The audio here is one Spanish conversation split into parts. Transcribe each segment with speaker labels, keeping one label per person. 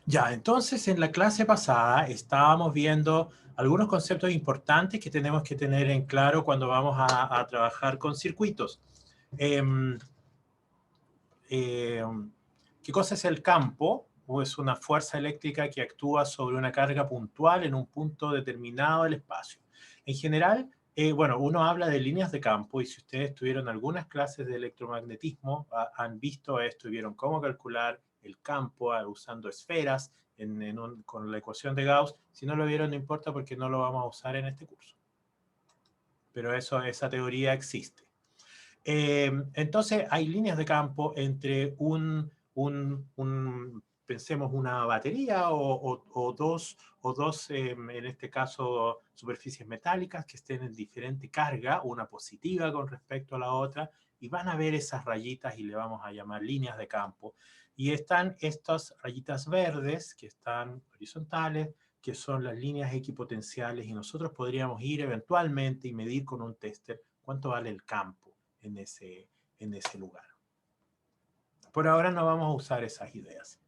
Speaker 1: Ya, entonces en la clase pasada estábamos viendo algunos conceptos importantes que tenemos que tener en claro cuando vamos a trabajar con circuitos. Em, ¿Qué cosa es el campo? O es una fuerza eléctrica que actúa sobre una carga puntual en un punto determinado del espacio. En general, bueno, uno habla de líneas de campo y si ustedes tuvieron algunas clases de electromagnetismo, han visto esto y vieron cómo calcular el campo usando esferas con la ecuación de Gauss. Si no lo vieron, no importa porque no lo vamos a usar en este curso. Pero esa teoría existe. Entonces, hay líneas de campo entre pensemos, una batería o dos en este caso, superficies metálicas que estén en diferente carga, una positiva con respecto a la otra, y van a ver esas rayitas y le vamos a llamar líneas de campo. Y están estas rayitas verdes que están horizontales, que son las líneas equipotenciales, y nosotros podríamos ir eventualmente y medir con un tester cuánto vale el campo en ese lugar. Por ahora no vamos a usar esas ideas.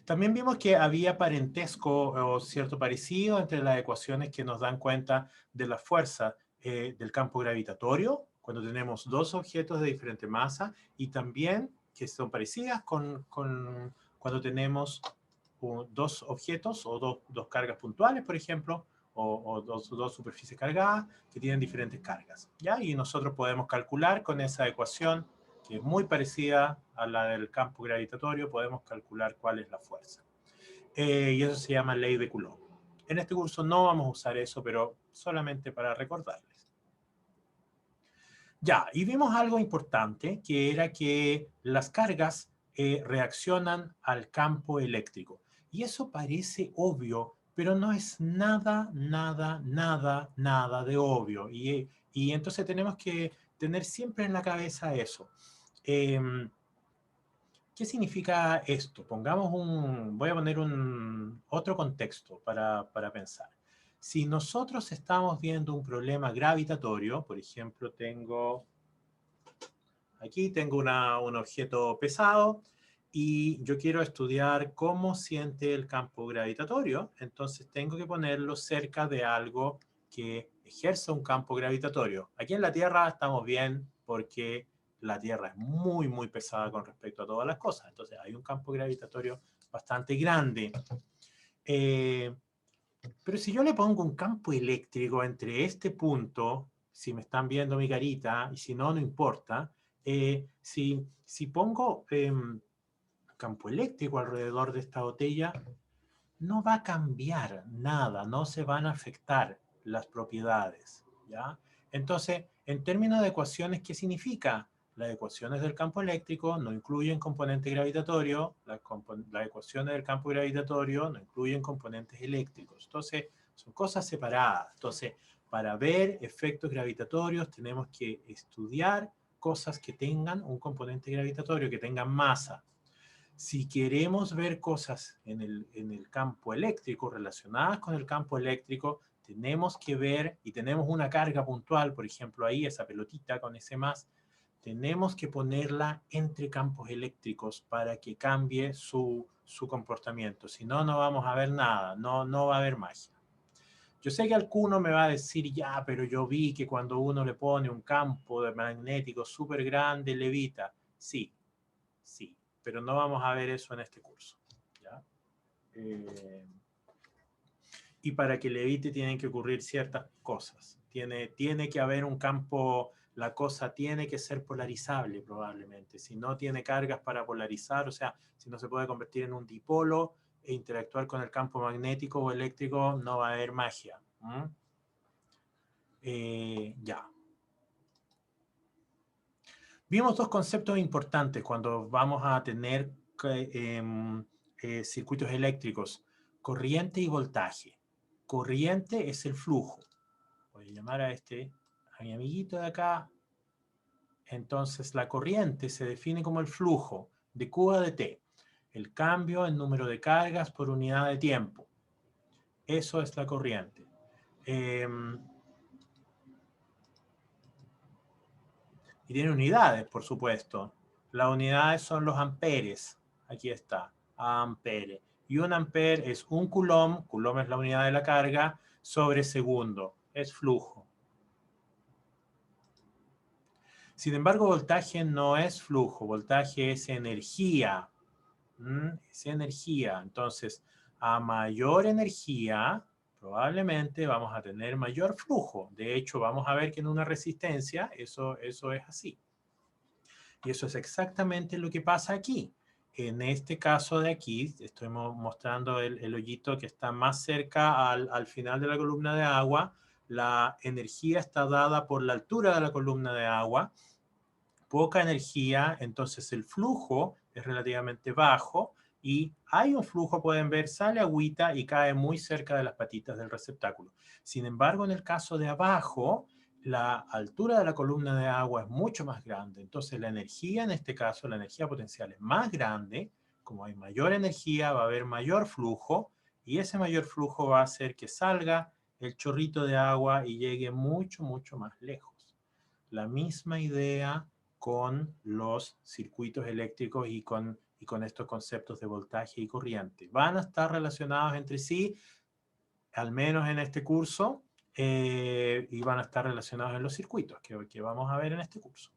Speaker 1: También vimos que había parentesco o cierto parecido entre las ecuaciones que nos dan cuenta de la fuerza del campo gravitatorio, cuando tenemos dos objetos de diferente masa, y también que son parecidas con cuando tenemos dos objetos o dos cargas puntuales, por ejemplo, o dos superficies cargadas que tienen diferentes cargas, ¿ya? Y nosotros podemos calcular con esa ecuación, que es muy parecida a la del campo gravitatorio, podemos calcular cuál es la fuerza. Y eso se llama ley de Coulomb. En este curso no vamos a usar eso, pero solamente para recordarles. Ya, y vimos algo importante, que era que las cargas reaccionan al campo eléctrico. Y eso parece obvio, pero no es nada, nada, nada, nada de obvio. Y entonces tenemos que tener siempre en la cabeza eso. ¿Qué significa esto? Voy a poner otro contexto para pensar. Si nosotros estamos viendo un problema gravitatorio, por ejemplo, aquí tengo un objeto pesado y yo quiero estudiar cómo siente el campo gravitatorio, entonces tengo que ponerlo cerca de algo que ejerza un campo gravitatorio. Aquí en la Tierra estamos bien porque la Tierra es muy, muy pesada con respecto a todas las cosas, entonces hay un campo gravitatorio bastante grande. Eh, pero si yo le pongo un campo eléctrico entre este punto, si me están viendo mi carita, y si no, no importa, si pongo campo eléctrico alrededor de esta botella, no va a cambiar nada, no se van a afectar las propiedades, ¿ya? Entonces, en términos de ecuaciones, ¿qué significa? Las ecuaciones del campo eléctrico no incluyen componente gravitatorio, las ecuaciones del campo gravitatorio no incluyen componentes eléctricos. Entonces, son cosas separadas. Entonces, para ver efectos gravitatorios tenemos que estudiar cosas que tengan un componente gravitatorio, que tengan masa. Si queremos ver cosas en el campo eléctrico, relacionadas con el campo eléctrico, tenemos que ver, y tenemos una carga puntual, por ejemplo ahí, esa pelotita con ese más, tenemos que ponerla entre campos eléctricos para que cambie su comportamiento. Si no, no vamos a ver nada, no va a haber magia. Yo sé que alguno me va a decir, ya, pero yo vi que cuando uno le pone un campo magnético súper grande, levita. Sí, sí, pero no vamos a ver eso en este curso, ¿ya? Y para que levite tienen que ocurrir ciertas cosas. Tiene que haber un campo, la cosa tiene que ser polarizable probablemente. Si no tiene cargas para polarizar, o sea, si no se puede convertir en un dipolo e interactuar con el campo magnético o eléctrico, no va a haber magia. Ya. Vimos dos conceptos importantes cuando vamos a tener circuitos eléctricos: corriente y voltaje. Corriente es el flujo. Voy a llamar a mi amiguito de acá. Entonces, la corriente se define como el flujo de Q a de T, el cambio en número de cargas por unidad de tiempo. Eso es la corriente. Y tiene unidades, por supuesto. Las unidades son los amperes. Aquí está, amperes. Y 1 ampere es 1 coulomb, coulomb es la unidad de la carga, sobre segundo. Es flujo. Sin embargo, voltaje no es flujo, voltaje es energía. Es energía. Entonces, a mayor energía, probablemente vamos a tener mayor flujo. De hecho, vamos a ver que en una resistencia eso es así. Y eso es exactamente lo que pasa aquí. En este caso de aquí, estoy mostrando el hoyito que está más cerca al final de la columna de agua. La energía está dada por la altura de la columna de agua. Poca energía, entonces el flujo es relativamente bajo y hay un flujo, pueden ver, sale agüita y cae muy cerca de las patitas del receptáculo. Sin embargo, en el caso de abajo, la altura de la columna de agua es mucho más grande. Entonces la energía, en este caso, la energía potencial es más grande. Como hay mayor energía, va a haber mayor flujo y ese mayor flujo va a hacer que salga el chorrito de agua y llegue mucho, mucho más lejos. La misma idea con los circuitos eléctricos y con estos conceptos de voltaje y corriente. Van a estar relacionados entre sí, al menos en este curso, y van a estar relacionados en los circuitos que vamos a ver en este curso.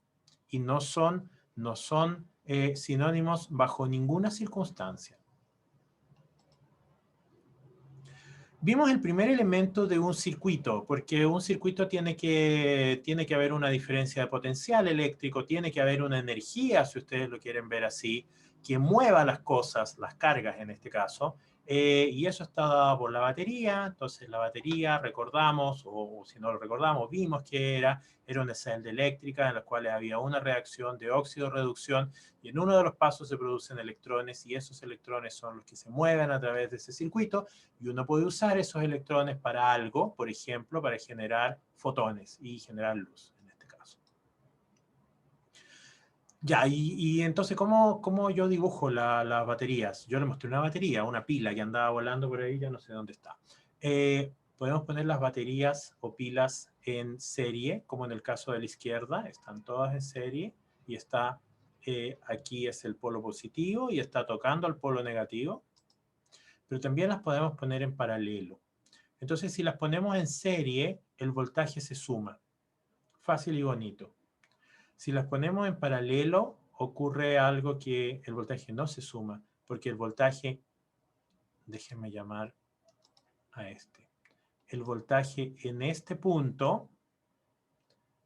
Speaker 1: Y no son sinónimos bajo ninguna circunstancia. Vimos el primer elemento de un circuito, porque un circuito tiene que haber una diferencia de potencial eléctrico, tiene que haber una energía, si ustedes lo quieren ver así, que mueva las cosas, las cargas en este caso, y eso está dado por la batería. Entonces la batería, recordamos, o si no lo recordamos, vimos que era una celda eléctrica en la cual había una reacción de óxido-reducción y en uno de los pasos se producen electrones y esos electrones son los que se mueven a través de ese circuito y uno puede usar esos electrones para algo, por ejemplo, para generar fotones y generar luz en este caso. Ya, y entonces, ¿cómo yo dibujo las baterías? Yo le mostré una batería, una pila que andaba volando por ahí, ya no sé dónde está. Podemos poner las baterías o pilas en serie, como en el caso de la izquierda, están todas en serie y está, aquí es el polo positivo y está tocando al polo negativo, pero también las podemos poner en paralelo. Entonces, si las ponemos en serie, el voltaje se suma. Fácil y bonito. Si las ponemos en paralelo, ocurre algo que el voltaje no se suma, porque el voltaje, déjenme llamar a este, el voltaje en este punto,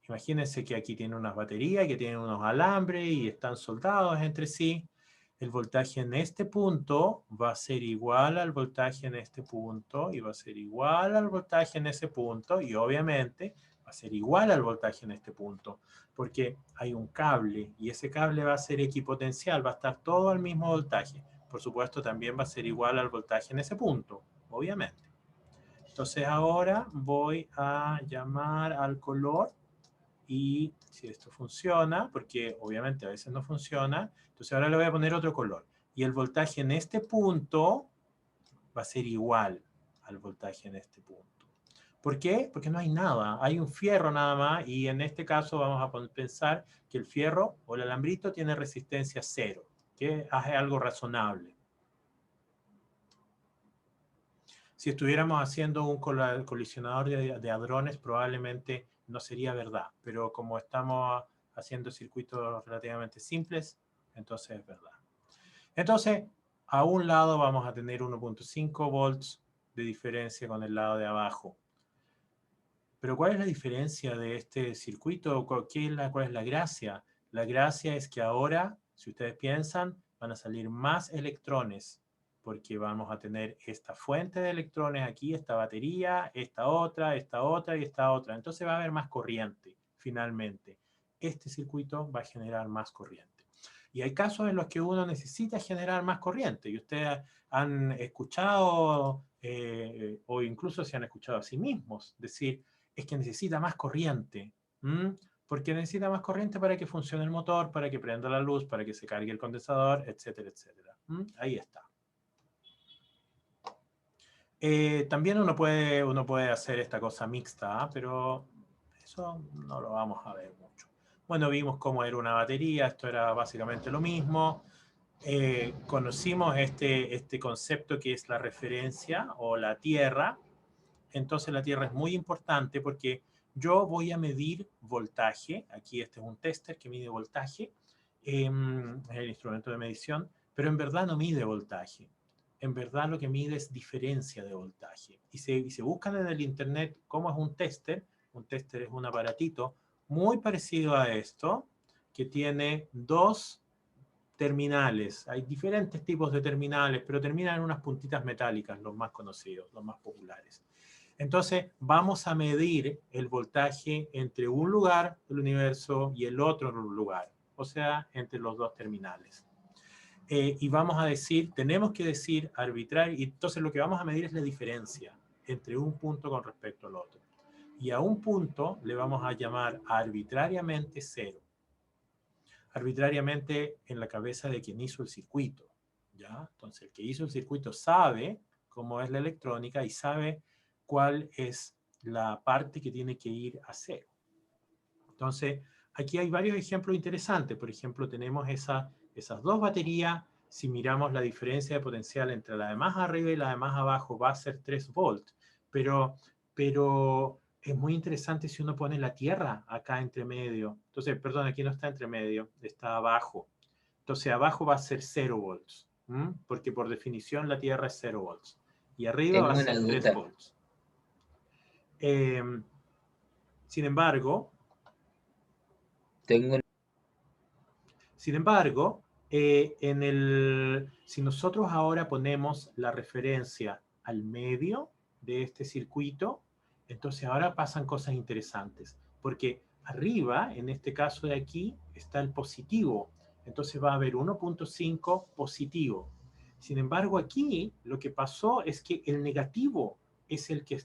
Speaker 1: imagínense que aquí tiene unas baterías, que tienen unos alambres y están soldados entre sí. El voltaje en este punto va a ser igual al voltaje en este punto y va a ser igual al voltaje en ese punto y obviamente va a ser igual al voltaje en este punto porque hay un cable y ese cable va a ser equipotencial, va a estar todo al mismo voltaje. Por supuesto también va a ser igual al voltaje en ese punto, obviamente. Entonces ahora voy a llamar al color y si esto funciona, porque obviamente a veces no funciona, entonces ahora le voy a poner otro color. Y el voltaje en este punto va a ser igual al voltaje en este punto. ¿Por qué? Porque no hay nada, hay un fierro nada más y en este caso vamos a pensar que el fierro o el alambrito tiene resistencia cero, que hace algo razonable. Si estuviéramos haciendo un colisionador de hadrones, probablemente no sería verdad, pero como estamos haciendo circuitos relativamente simples, entonces es verdad. Entonces, a un lado vamos a tener 1.5 volts de diferencia con el lado de abajo. Pero ¿cuál es la diferencia de este circuito? ¿Cuál es la gracia? La gracia es que ahora, si ustedes piensan, van a salir más electrones porque vamos a tener esta fuente de electrones aquí, esta batería, esta otra y esta otra. Entonces va a haber más corriente, finalmente. Este circuito va a generar más corriente. Y hay casos en los que uno necesita generar más corriente. Y ustedes han escuchado, o incluso se han escuchado a sí mismos, decir, es que necesita más corriente. Porque necesita más corriente para que funcione el motor, para que prenda la luz, para que se cargue el condensador, etcétera, etcétera. Ahí está. También uno puede hacer esta cosa mixta, pero eso no lo vamos a ver mucho. Bueno, vimos cómo era una batería, esto era básicamente lo mismo. conocimos este concepto que es la referencia o la tierra. Entonces la tierra es muy importante porque yo voy a medir voltaje. Aquí este es un tester que mide voltaje, es el instrumento de medición, pero en verdad no mide voltaje. En verdad lo que mide es diferencia de voltaje. Y se buscan en el internet cómo es un tester. Un tester es un aparatito muy parecido a esto, que tiene dos terminales. Hay diferentes tipos de terminales, pero terminan en unas puntitas metálicas, los más conocidos, los más populares. Entonces, vamos a medir el voltaje entre un lugar del universo y el otro lugar, o sea, entre los dos terminales. Y vamos a decir, tenemos que decir arbitrar, y entonces lo que vamos a medir es la diferencia entre un punto con respecto al otro. Y a un punto le vamos a llamar arbitrariamente 0. Arbitrariamente en la cabeza de quien hizo el circuito, ¿ya? Entonces, el que hizo el circuito sabe cómo es la electrónica y sabe cuál es la parte que tiene que ir a 0. Entonces, aquí hay varios ejemplos interesantes. Por ejemplo, tenemos esas dos baterías. Si miramos la diferencia de potencial entre la de más arriba y la de más abajo, va a ser 3 volts. Pero es muy interesante si uno pone la tierra acá entre medio. Entonces, perdón, aquí no está entre medio, está abajo. Entonces, abajo va a ser 0 volts, porque por definición la tierra es 0 volts. Y arriba va a
Speaker 2: Tengo una
Speaker 1: ser 3
Speaker 2: duda.
Speaker 1: volts. Sin embargo,
Speaker 2: Tengo
Speaker 1: si nosotros ahora ponemos la referencia al medio de este circuito, entonces ahora pasan cosas interesantes, porque arriba, en este caso de aquí, está el positivo, entonces va a haber 1.5 positivo. Sin embargo, aquí lo que pasó es que el negativo es el que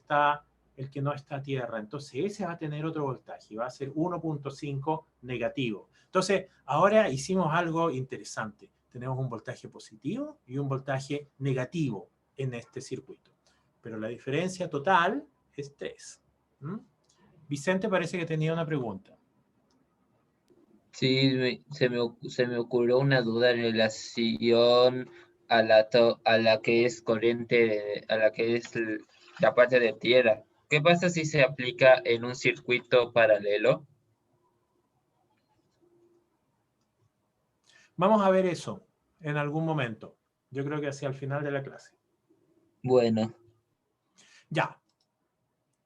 Speaker 1: no está a tierra, entonces ese va a tener otro voltaje, va a ser 1.5 negativo. Entonces, ahora hicimos algo interesante. Tenemos un voltaje positivo y un voltaje negativo en este circuito. Pero la diferencia total es 3. Vicente parece que tenía una pregunta.
Speaker 2: Sí, se me ocurrió una duda en relación a la que es corriente, a la que es la parte de tierra. ¿Qué pasa si se aplica en un circuito paralelo?
Speaker 1: Vamos a ver eso en algún momento. Yo creo que hacia el final de la clase.
Speaker 2: Bueno,
Speaker 1: Ya.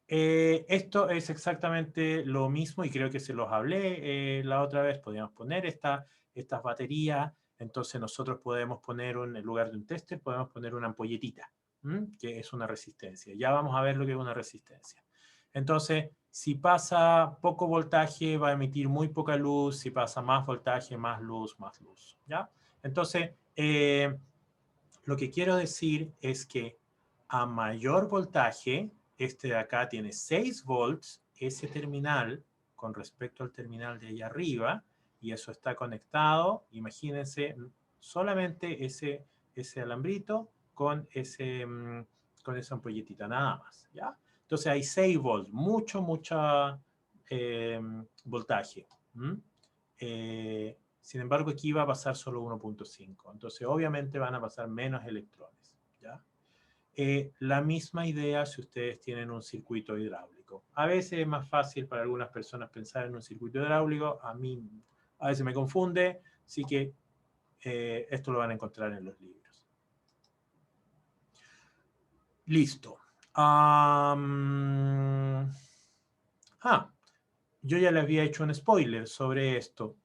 Speaker 1: Esto es exactamente lo mismo y creo que se los hablé la otra vez. Podríamos poner estas baterías. Entonces nosotros podemos poner, en lugar de un tester, podemos poner una ampolletita, que es una resistencia. Ya vamos a ver lo que es una resistencia. Entonces, si pasa poco voltaje, va a emitir muy poca luz. Si pasa más voltaje, más luz, más luz. ¿Ya? Entonces, lo que quiero decir es que a mayor voltaje, este de acá tiene 6 volts, ese terminal con respecto al terminal de allá arriba, y eso está conectado, imagínense, solamente ese alambrito con esa ampolletita, nada más, ¿ya? Entonces hay 6 volts, mucho voltaje. Sin embargo, aquí va a pasar solo 1.5. Entonces, obviamente van a pasar menos electrones. ¿Ya? La misma idea si ustedes tienen un circuito hidráulico. A veces es más fácil para algunas personas pensar en un circuito hidráulico. A mí a veces me confunde. Así que esto lo van a encontrar en los libros. Listo. Yo ya les había hecho un spoiler sobre esto.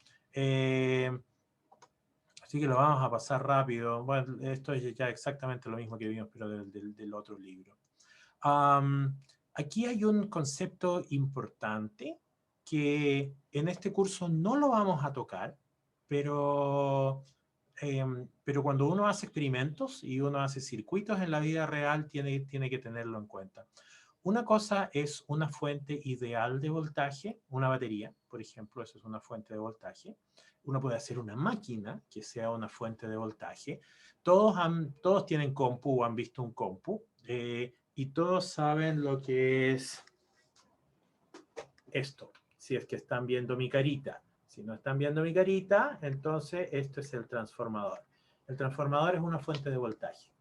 Speaker 1: Así que lo vamos a pasar rápido. Bueno, esto es ya exactamente lo mismo que vimos, pero del otro libro. Aquí hay un concepto importante que en este curso no lo vamos a tocar, pero cuando uno hace experimentos y uno hace circuitos en la vida real, tiene que tenerlo en cuenta. Una cosa es una fuente ideal de voltaje, una batería, por ejemplo, eso es una fuente de voltaje. Uno puede hacer una máquina que sea una fuente de voltaje. Todos tienen compu o han visto un compu y todos saben lo que es esto, si es que están viendo mi carita. Si no están viendo mi carita, entonces esto es el transformador. El transformador es una fuente de voltaje.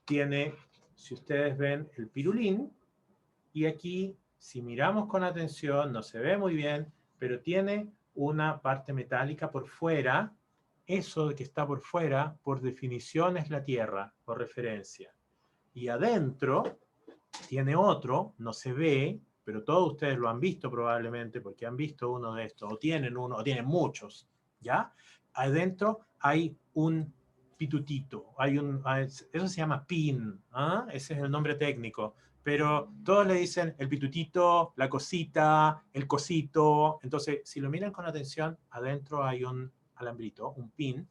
Speaker 1: Tiene, si ustedes ven, el pirulín, y aquí, si miramos con atención, no se ve muy bien, pero tiene una parte metálica por fuera. Eso que está por fuera, por definición, es la Tierra, por referencia. Y adentro tiene otro, no se ve, pero todos ustedes lo han visto probablemente, porque han visto uno de estos, o tienen uno, o tienen muchos, ¿ya? Adentro hay un pitutito, eso se llama pin, ¿ah? Ese es el nombre técnico, pero todos le dicen el pitutito, la cosita, el cosito. Entonces, si lo miran con atención, adentro hay un alambrito, un pin,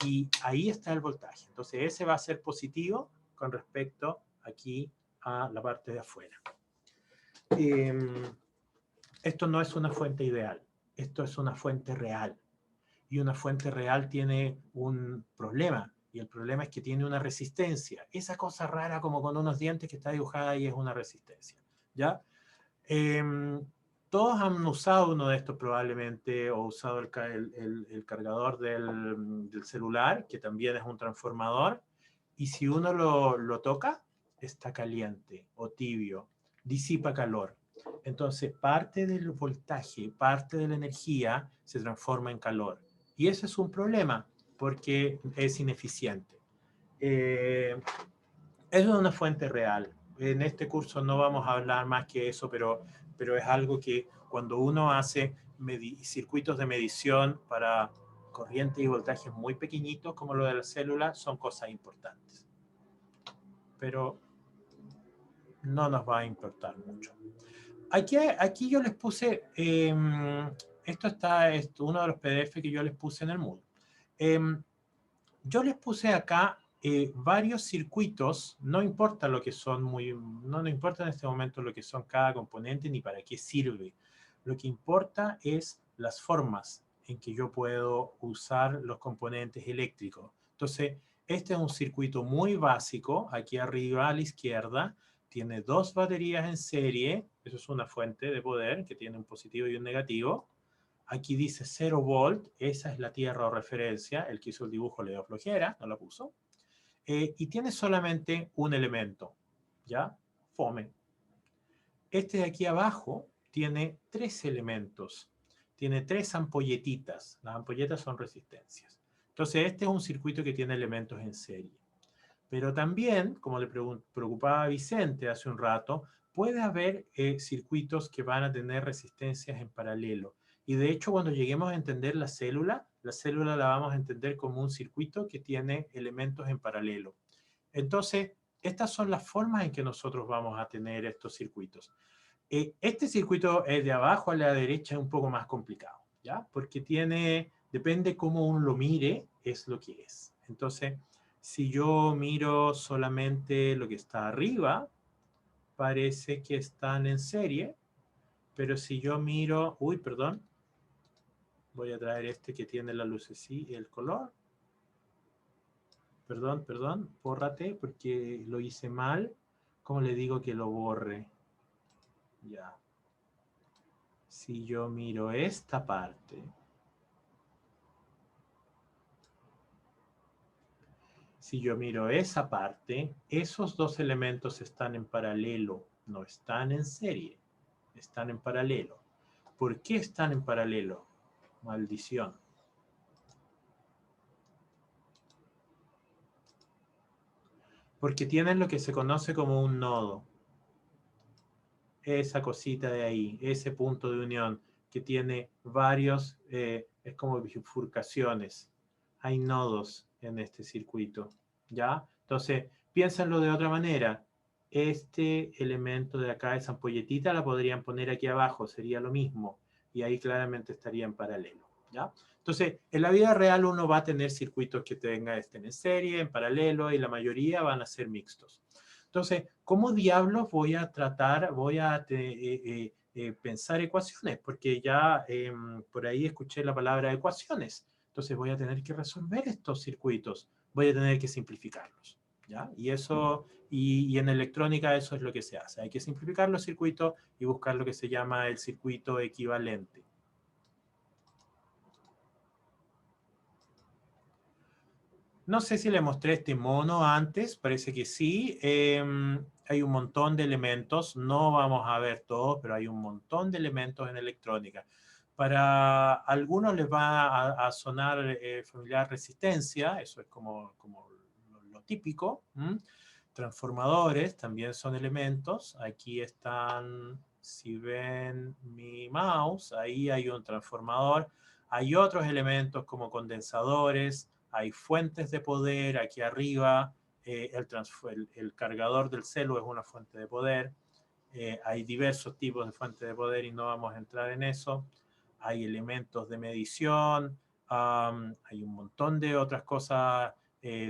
Speaker 1: y ahí está el voltaje. Entonces, ese va a ser positivo con respecto aquí a la parte de afuera. Esto no es una fuente ideal, esto es una fuente real. Y una fuente real tiene un problema, y el problema es que tiene una resistencia. Esa cosa rara como con unos dientes que está dibujada ahí es una resistencia, ¿ya? Todos han usado uno de estos probablemente, o usado el cargador del celular, que también es un transformador, y si uno lo toca, está caliente o tibio, disipa calor. Entonces, parte del voltaje, parte de la energía se transforma en calor. Y ese es un problema, porque es ineficiente. Eso es una fuente real. En este curso no vamos a hablar más que eso, pero es algo que cuando uno hace circuitos de medición para corrientes y voltajes muy pequeñitos, como lo de la célula, son cosas importantes. Pero no nos va a importar mucho. Aquí yo les puse, uno de los PDF que yo les puse en el Moodle. Yo les puse acá varios circuitos, no importa lo que son, no importa en este momento lo que son cada componente ni para qué sirve. Lo que importa es las formas en que yo puedo usar los componentes eléctricos. Entonces, este es un circuito muy básico, aquí arriba a la izquierda, tiene dos baterías en serie, eso es una fuente de poder que tiene un positivo y un negativo. Aquí dice 0 volt, esa es la tierra o referencia, el que hizo el dibujo le dio flojera, no la puso. Y tiene solamente un elemento, ¿ya? Fome. Este de aquí abajo tiene 3 elementos, tiene 3 ampolletitas, las ampolletas son resistencias. Entonces este es un circuito que tiene elementos en serie. Pero también, como le preocupaba a Vicente hace un rato, puede haber circuitos que van a tener resistencias en paralelo. Y de hecho, cuando lleguemos a entender la célula la vamos a entender como un circuito que tiene elementos en paralelo. Entonces, estas son las formas en que nosotros vamos a tener estos circuitos. Este circuito de abajo a la derecha es un poco más complicado, ¿ya? Porque depende cómo uno lo mire, es lo que es. Entonces, si yo miro solamente lo que está arriba, parece que están en serie, pero si yo miro, perdón, voy a traer este que tiene la lucecita y el color. Perdón, bórrate porque lo hice mal. ¿Cómo le digo que lo borre? Ya. Si yo miro esta parte, si yo miro esa parte, esos dos elementos están en paralelo, no están en serie, están en paralelo. ¿Por qué están en paralelo? Maldición. Porque tienen lo que se conoce como un nodo. Esa cosita de ahí, ese punto de unión que tiene varios, es como bifurcaciones. Hay nodos en este circuito, ¿ya? Entonces, piénsenlo de otra manera. Este elemento de acá, esa ampolletita, la podrían poner aquí abajo, sería lo mismo. Y ahí claramente estaría en paralelo, ¿ya? Entonces, en la vida real uno va a tener circuitos que estén en serie, en paralelo, y la mayoría van a ser mixtos. Entonces, ¿cómo diablos voy a pensar ecuaciones? Porque ya por ahí escuché la palabra ecuaciones. Entonces voy a tener que resolver estos circuitos. Voy a tener que simplificarlos, ¿ya? Y en electrónica eso es lo que se hace. Hay que simplificar los circuitos y buscar lo que se llama el circuito equivalente. No sé si le mostré este mono antes, parece que sí. Hay un montón de elementos, no vamos a ver todos, pero hay un montón de elementos en electrónica. Para algunos les va a sonar familiar resistencia, eso es como lo típico. Transformadores también son elementos. Aquí están, si ven mi mouse, ahí hay un transformador. Hay otros elementos como condensadores, hay fuentes de poder aquí arriba, el cargador del celu es una fuente de poder, hay diversos tipos de fuentes de poder y no vamos a entrar en eso, hay elementos de medición, hay un montón de otras cosas,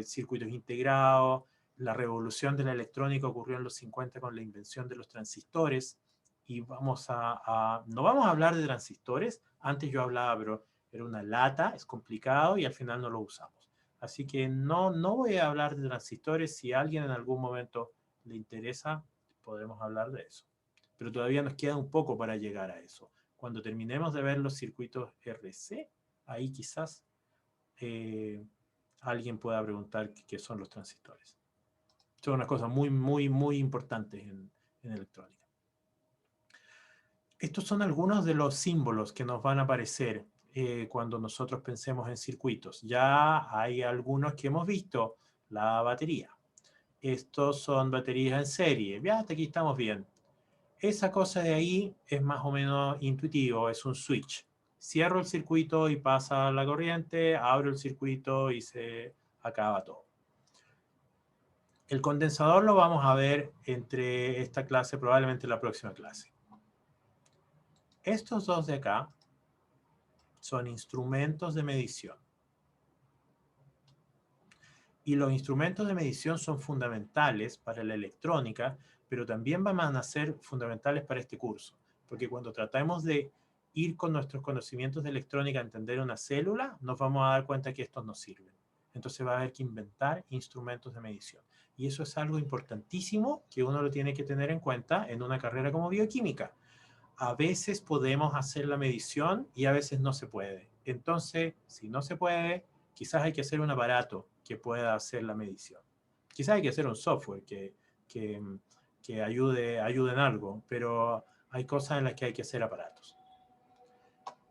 Speaker 1: circuitos integrados, la revolución de la electrónica ocurrió en los 50 con la invención de los transistores y no vamos a hablar de transistores, antes yo hablaba, pero era una lata, es complicado y al final no lo usamos. Así que no voy a hablar de transistores. Si a alguien en algún momento le interesa, podremos hablar de eso. Pero todavía nos queda un poco para llegar a eso. Cuando terminemos de ver los circuitos RC, ahí quizás alguien pueda preguntar qué son los transistores. Son unas cosas muy importantes en electrónica. Estos son algunos de los símbolos que nos van a aparecer cuando nosotros pensemos en circuitos. Ya hay algunos que hemos visto, la batería. Estos son baterías en serie. Ya hasta aquí estamos bien. Esa cosa de ahí es más o menos intuitivo, es un switch. Cierro el circuito y pasa la corriente, abro el circuito y se acaba todo. El condensador lo vamos a ver entre esta clase, probablemente la próxima clase. Estos dos de acá son instrumentos de medición. Y los instrumentos de medición son fundamentales para la electrónica, pero también van a ser fundamentales para este curso. Porque cuando tratamos de ir con nuestros conocimientos de electrónica a entender una célula, nos vamos a dar cuenta que estos no sirven. Entonces va a haber que inventar instrumentos de medición. Y eso es algo importantísimo que uno lo tiene que tener en cuenta en una carrera como bioquímica. A veces podemos hacer la medición y a veces no se puede. Entonces, si no se puede, quizás hay que hacer un aparato que pueda hacer la medición. Quizás hay que hacer un software que ayude en algo, pero hay cosas en las que hay que hacer aparatos.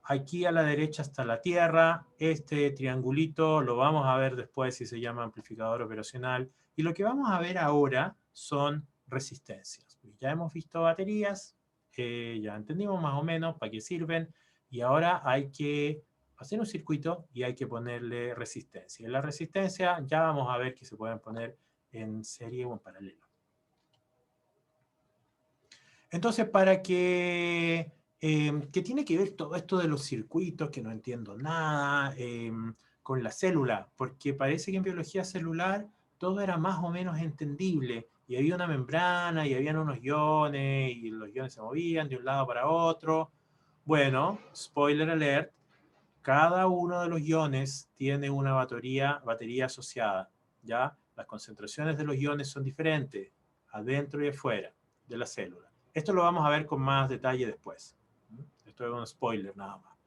Speaker 1: Aquí a la derecha está la Tierra, este triangulito lo vamos a ver después si se llama amplificador operacional, y lo que vamos a ver ahora son resistencias. Ya hemos visto baterías, ya entendimos más o menos para qué sirven, y ahora hay que hacer un circuito y hay que ponerle resistencia. Y la resistencia ya vamos a ver que se pueden poner en serie o en paralelo. Entonces, para que ¿qué tiene que ver todo esto de los circuitos, que no entiendo nada, con la célula? Porque parece que en biología celular todo era más o menos entendible. Y había una membrana, y habían unos iones, y los iones se movían de un lado para otro. Bueno, spoiler alert, cada uno de los iones tiene una batería asociada, ¿ya? Las concentraciones de los iones son diferentes, adentro y afuera de la célula. Esto lo vamos a ver con más detalle después. Esto es un spoiler nada más.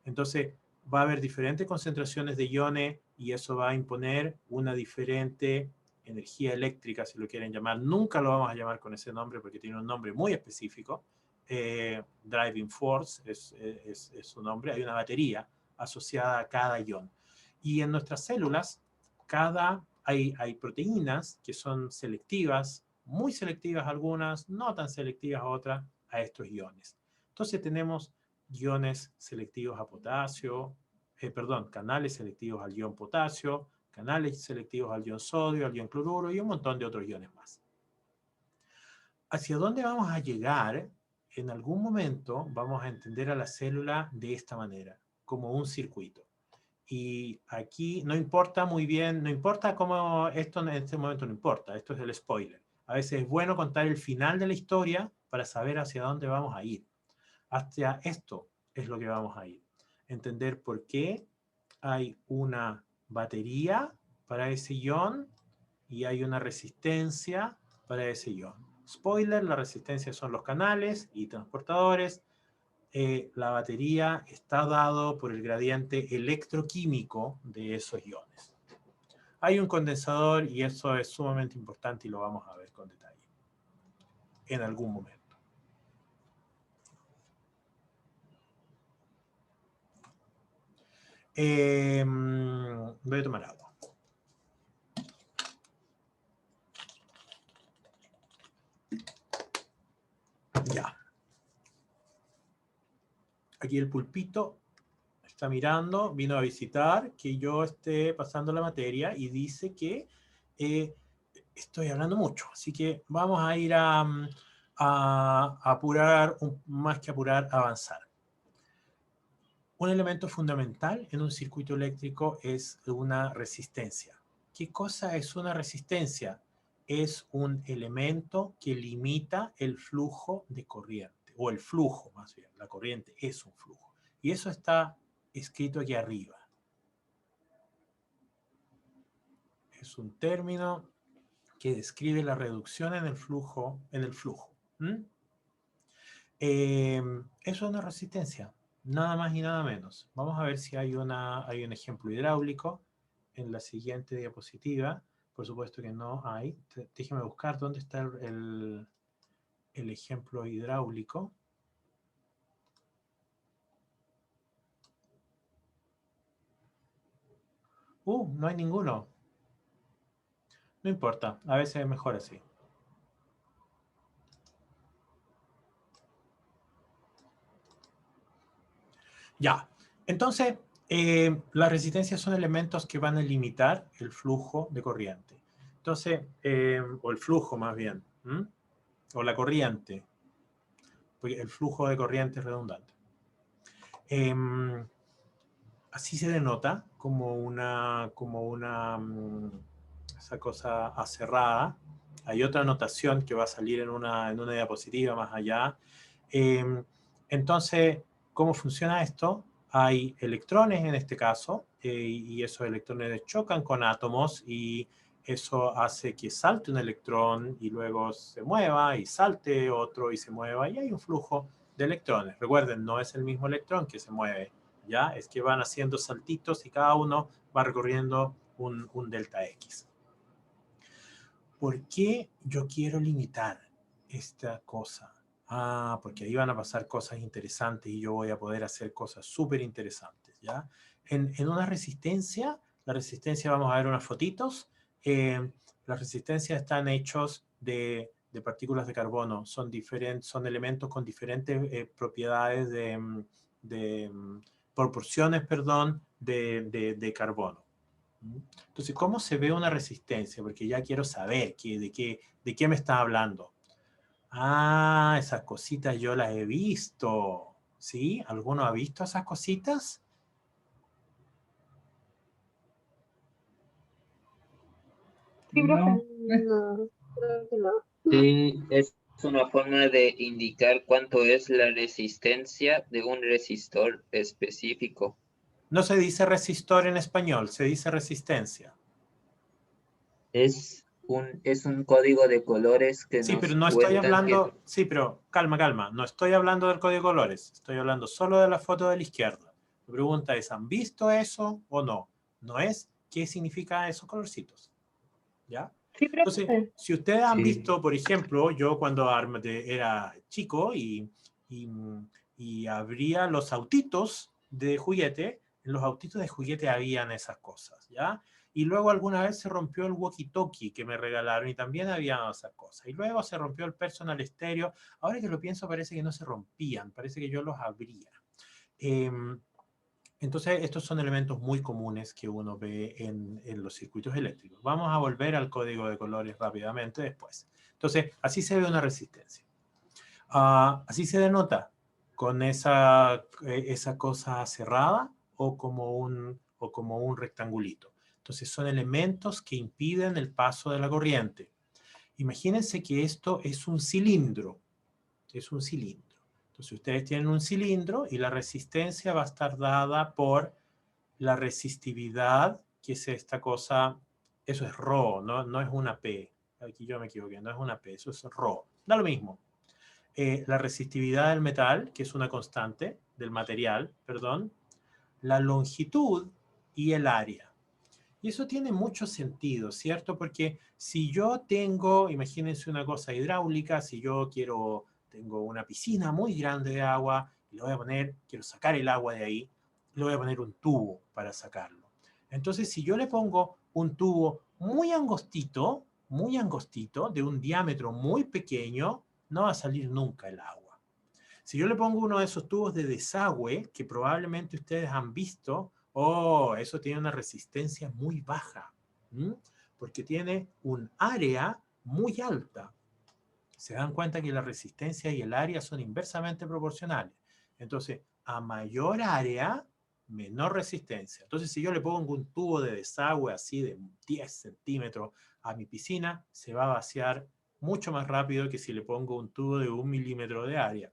Speaker 1: Entonces, va a haber diferentes concentraciones de iones y eso va a imponer una diferente energía eléctrica, si lo quieren llamar. Nunca lo vamos a llamar con ese nombre porque tiene un nombre muy específico. Driving Force es su nombre. Hay una batería asociada a cada ion. Y en nuestras células, hay proteínas que son selectivas, muy selectivas algunas, no tan selectivas otras, a estos iones. Entonces tenemos iones selectivos a potasio, canales selectivos al ion potasio, canales selectivos al ion sodio, al ion cloruro y un montón de otros iones más. ¿Hacia dónde vamos a llegar? En algún momento vamos a entender a la célula de esta manera, como un circuito. Y aquí no importa muy bien, no importa cómo esto en este momento no importa, esto es el spoiler. A veces es bueno contar el final de la historia para saber hacia dónde vamos a ir. Hacia esto es lo que vamos a ir. Entender por qué hay una batería para ese ion y hay una resistencia para ese ion. Spoiler, la resistencia son los canales y transportadores. La batería está dado por el gradiente electroquímico de esos iones. hay un condensador y eso es sumamente importante y lo vamos a ver con detalle en algún momento. Voy a tomar agua. Ya. Aquí el pulpito está mirando, vino a visitar, que yo esté pasando la materia y dice que estoy hablando mucho. Así que vamos a ir a apurar, más que apurar, avanzar. Un elemento fundamental en un circuito eléctrico es una resistencia. ¿Qué cosa es una resistencia? Es un elemento que limita el flujo de corriente, o el flujo más bien. La corriente es un flujo. Y eso está escrito aquí arriba. Es un término que describe la reducción en el flujo. Eso es una resistencia. Nada más y nada menos. Vamos a ver si hay un ejemplo hidráulico en la siguiente diapositiva. Por supuesto que no hay. Déjeme buscar dónde está el ejemplo hidráulico. No hay ninguno. No importa, a veces es mejor así. Ya, entonces, las resistencias son elementos que van a limitar el flujo de corriente. Entonces, o el flujo más bien, o la corriente, porque el flujo de corriente es redundante. Así se denota como esa cosa aserrada. Hay otra notación que va a salir en una diapositiva más allá. Entonces, ¿cómo funciona esto? Hay electrones en este caso, y esos electrones chocan con átomos y eso hace que salte un electrón y luego se mueva y salte otro y se mueva y hay un flujo de electrones. Recuerden, no es el mismo electrón que se mueve, ¿ya? Es que van haciendo saltitos y cada uno va recorriendo un delta X. ¿Por qué yo quiero limitar esta cosa? Porque ahí van a pasar cosas interesantes y yo voy a poder hacer cosas súper interesantes, ¿ya? En una resistencia, la resistencia, vamos a ver unas fotitos, las resistencias están hechos de partículas de carbono, son elementos con diferentes propiedades de proporciones, perdón, de carbono. Entonces, ¿cómo se ve una resistencia? Porque ya quiero saber de qué me está hablando. Esas cositas yo las he visto. ¿Sí? ¿Alguno ha visto esas cositas?
Speaker 3: Sí, profe.
Speaker 2: No.
Speaker 3: No, creo que no.
Speaker 2: Sí, es una forma de indicar cuánto es la resistencia de un resistor específico.
Speaker 1: No se dice resistor en español, se dice resistencia.
Speaker 2: Es un código de colores que
Speaker 1: Sí, pero
Speaker 2: nos
Speaker 1: no estoy
Speaker 2: cuentan
Speaker 1: hablando... Sí, pero calma. No estoy hablando del código de colores. Estoy hablando solo de la foto de la izquierda. La pregunta es, ¿han visto eso o no? No es, ¿qué significan esos colorcitos? ¿Ya?
Speaker 3: Sí,
Speaker 1: Entonces,
Speaker 3: profe.
Speaker 1: si ustedes han
Speaker 2: Sí.
Speaker 1: visto, por ejemplo, yo cuando era chico y abría los autitos de juguete, en los autitos de juguete habían esas cosas, ¿ya? Y luego alguna vez se rompió el walkie-talkie que me regalaron y también había esas cosas. Y luego se rompió el personal estéreo. Ahora que lo pienso, parece que no se rompían, parece que yo los abría. Entonces, estos son elementos muy comunes que uno ve en los circuitos eléctricos. Vamos a volver al código de colores rápidamente después. Entonces, así se ve una resistencia. Así se denota con esa cosa cerrada o como un rectangulito. Entonces, son elementos que impiden el paso de la corriente. Imagínense que esto es un cilindro. Es un cilindro. Entonces, ustedes tienen un cilindro y la resistencia va a estar dada por la resistividad, que es esta cosa, eso es ρ, no es una P. Aquí yo me equivoqué, no es una P, eso es ρ. Da lo mismo. La resistividad del metal, que es una constante, del material, perdón, la longitud y el área. Y eso tiene mucho sentido, ¿cierto? Porque si yo tengo, imagínense una cosa hidráulica, si yo tengo una piscina muy grande de agua, y le voy a poner, quiero sacar el agua de ahí, le voy a poner un tubo para sacarlo. Entonces, si yo le pongo un tubo muy angostito, de un diámetro muy pequeño, no va a salir nunca el agua. Si yo le pongo uno de esos tubos de desagüe, que probablemente ustedes han visto, oh, eso tiene una resistencia muy baja, porque tiene un área muy alta. Se dan cuenta que la resistencia y el área son inversamente proporcionales. Entonces, a mayor área, menor resistencia. Entonces, si yo le pongo un tubo de desagüe así de 10 centímetros a mi piscina, se va a vaciar mucho más rápido que si le pongo un tubo de 1 milímetro de área.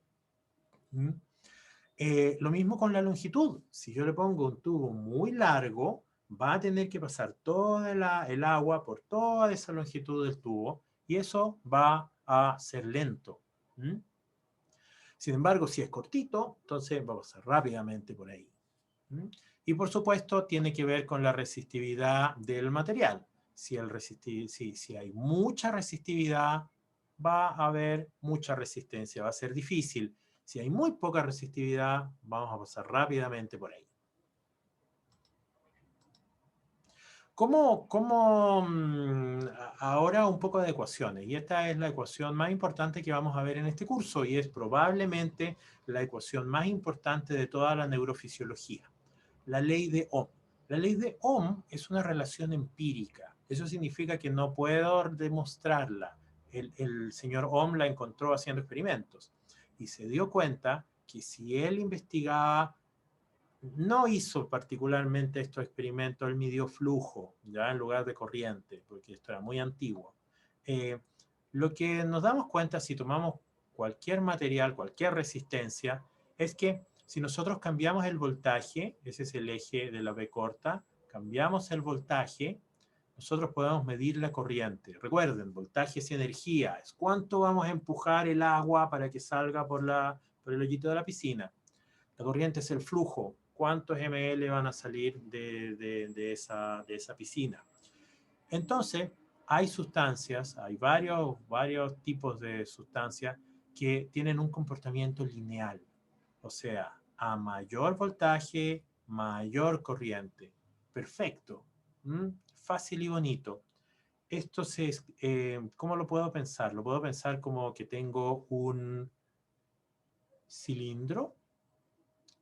Speaker 1: Lo mismo con la longitud. Si yo le pongo un tubo muy largo, va a tener que pasar toda el agua por toda esa longitud del tubo y eso va a ser lento. Sin embargo, si es cortito, entonces va a pasar rápidamente por ahí. Y por supuesto, tiene que ver con la resistividad del material. Si hay mucha resistividad, va a haber mucha resistencia, va a ser difícil. Si hay muy poca resistividad, vamos a pasar rápidamente por ahí. Ahora un poco de ecuaciones, y esta es la ecuación más importante que vamos a ver en este curso, y es probablemente la ecuación más importante de toda la neurofisiología, la ley de Ohm. La ley de Ohm es una relación empírica, eso significa que no puedo demostrarla. El señor Ohm la encontró haciendo experimentos, y se dio cuenta que si él investigaba, no hizo particularmente estos experimentos, él midió flujo, ya en lugar de corriente, porque esto era muy antiguo. Lo que nos damos cuenta si tomamos cualquier material, cualquier resistencia, es que si nosotros cambiamos el voltaje, ese es el eje de la B corta, cambiamos el voltaje, nosotros podemos medir la corriente. Recuerden, voltaje es energía, es cuánto vamos a empujar el agua para que salga por el hoyito de la piscina. La corriente es el flujo, cuántos ml van a salir de esa piscina. Entonces, hay sustancias, hay varios tipos de sustancias que tienen un comportamiento lineal. O sea, a mayor voltaje, mayor corriente. Perfecto. Fácil y bonito. Esto ¿cómo lo puedo pensar? Lo puedo pensar como que tengo un cilindro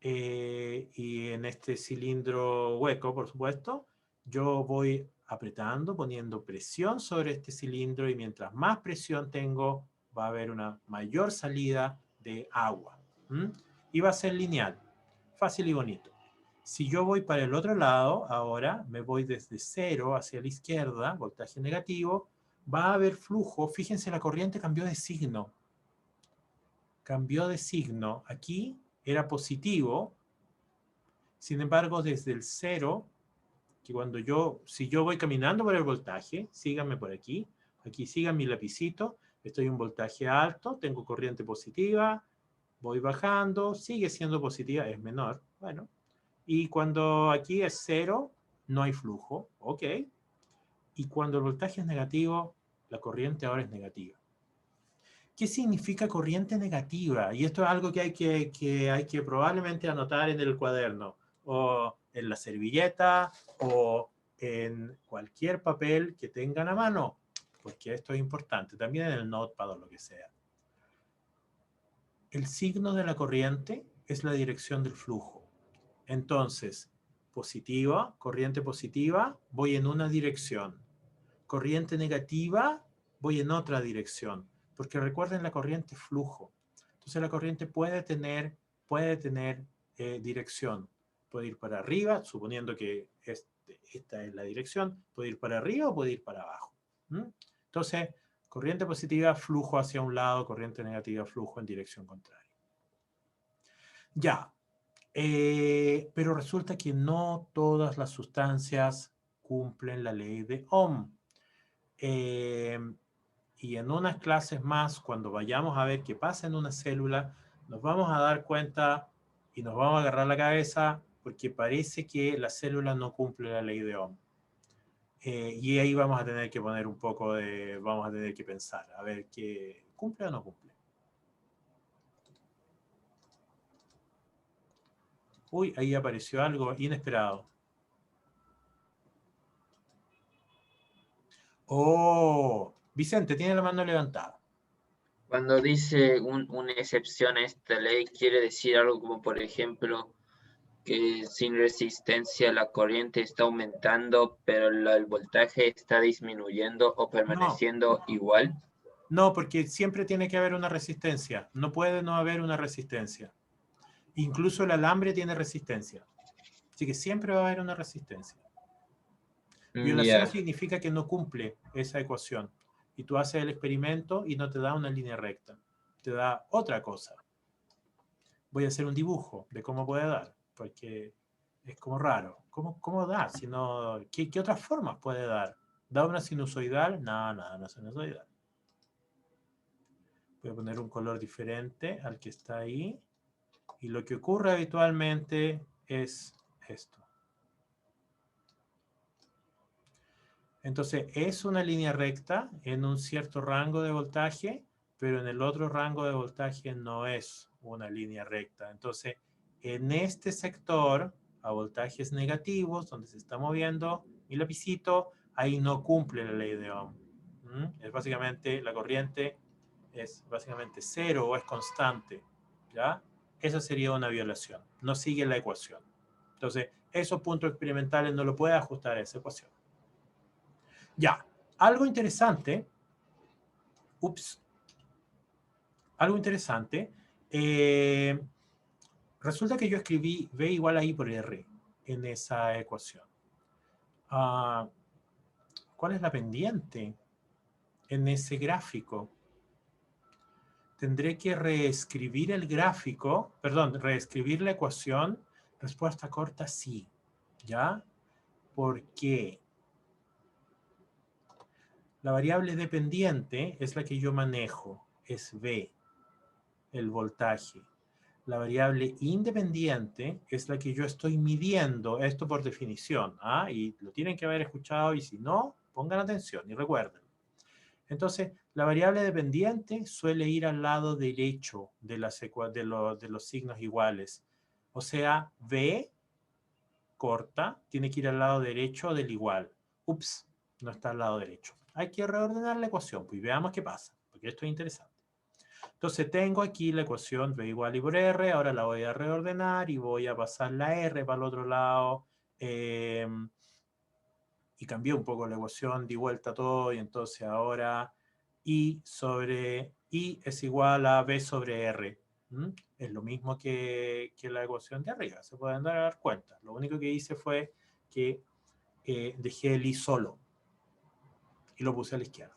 Speaker 1: y en este cilindro hueco, por supuesto, yo voy apretando, poniendo presión sobre este cilindro y mientras más presión tengo, va a haber una mayor salida de agua. Y va a ser lineal, fácil y bonito. Si yo voy para el otro lado, ahora me voy desde cero hacia la izquierda, voltaje negativo, va a haber flujo. Fíjense, la corriente cambió de signo. Cambió de signo. Aquí era positivo. Sin embargo, desde el cero, que si yo voy caminando por el voltaje, síganme por aquí sigan mi lapicito, estoy en un voltaje alto, tengo corriente positiva, voy bajando, sigue siendo positiva, es menor, bueno, y cuando aquí es cero, no hay flujo, ok, y cuando el voltaje es negativo, la corriente ahora es negativa. ¿Qué significa corriente negativa? Y esto es algo que hay que probablemente anotar en el cuaderno, o en la servilleta, o en cualquier papel que tengan a mano, porque esto es importante, también en el notepad o lo que sea. El signo de la corriente es la dirección del flujo. Entonces, positiva, corriente positiva, voy en una dirección. Corriente negativa, voy en otra dirección. Porque recuerden, la corriente es flujo. Entonces la corriente puede tener dirección. Puede ir para arriba, suponiendo que esta es la dirección, puede ir para arriba o puede ir para abajo. Entonces, corriente positiva, flujo hacia un lado, corriente negativa, flujo en dirección contraria. Ya, pero resulta que no todas las sustancias cumplen la ley de Ohm. Y en unas clases más, cuando vayamos a ver qué pasa en una célula, nos vamos a dar cuenta y nos vamos a agarrar la cabeza porque parece que la célula no cumple la ley de Ohm. Y ahí vamos a tener que poner un poco de, vamos a tener que pensar, a ver qué cumple o no cumple. Uy, ahí apareció algo inesperado. Oh, Vicente, tiene la mano levantada.
Speaker 2: Cuando dice una excepción a esta ley, quiere decir algo como, por ejemplo, que sin resistencia la corriente está aumentando, pero el voltaje está disminuyendo o permaneciendo igual.
Speaker 1: No, porque siempre tiene que haber una resistencia. No puede no haber una resistencia. Incluso el alambre tiene resistencia. Así que siempre va a haber una resistencia. Violación significa que no cumple esa ecuación. Y tú haces el experimento y no te da una línea recta. Te da otra cosa. Voy a hacer un dibujo de cómo puede dar, porque es como raro. ¿Cómo da? Si no, ¿qué otras formas puede dar? ¿Da una sinusoidal? No, una sinusoidal. Voy a poner un color diferente al que está ahí. Y lo que ocurre habitualmente es esto. Entonces, es una línea recta en un cierto rango de voltaje, pero en el otro rango de voltaje no es una línea recta. Entonces, en este sector, a voltajes negativos, donde se está moviendo mi lapicito, ahí no cumple la ley de Ohm. Es básicamente, la corriente es básicamente cero o es constante, ¿ya? Esa sería una violación, no sigue la ecuación. Entonces, esos puntos experimentales no lo puede ajustar a esa ecuación. Ya, algo interesante. Algo interesante. Resulta que yo escribí V igual a I por R en esa ecuación. ¿Cuál es la pendiente en ese gráfico? Tendré que reescribir el gráfico, perdón, reescribir la ecuación. Respuesta corta, sí. ¿Ya? ¿Por qué? La variable dependiente es la que yo manejo, es V, el voltaje. La variable independiente es la que yo estoy midiendo, esto por definición, y lo tienen que haber escuchado, y si no, pongan atención y recuerden. Entonces, la variable dependiente suele ir al lado derecho de los signos iguales. O sea, V corta tiene que ir al lado derecho del igual. Ups, no está al lado derecho. Hay que reordenar la ecuación, pues veamos qué pasa, porque esto es interesante. Entonces tengo aquí la ecuación V igual I por R, ahora la voy a reordenar y voy a pasar la R para el otro lado. Y cambié un poco la ecuación, di vuelta todo y entonces ahora I es igual a V sobre R. Es lo mismo que la ecuación de arriba, se pueden dar cuenta. Lo único que hice fue que dejé el I solo y lo puse a la izquierda.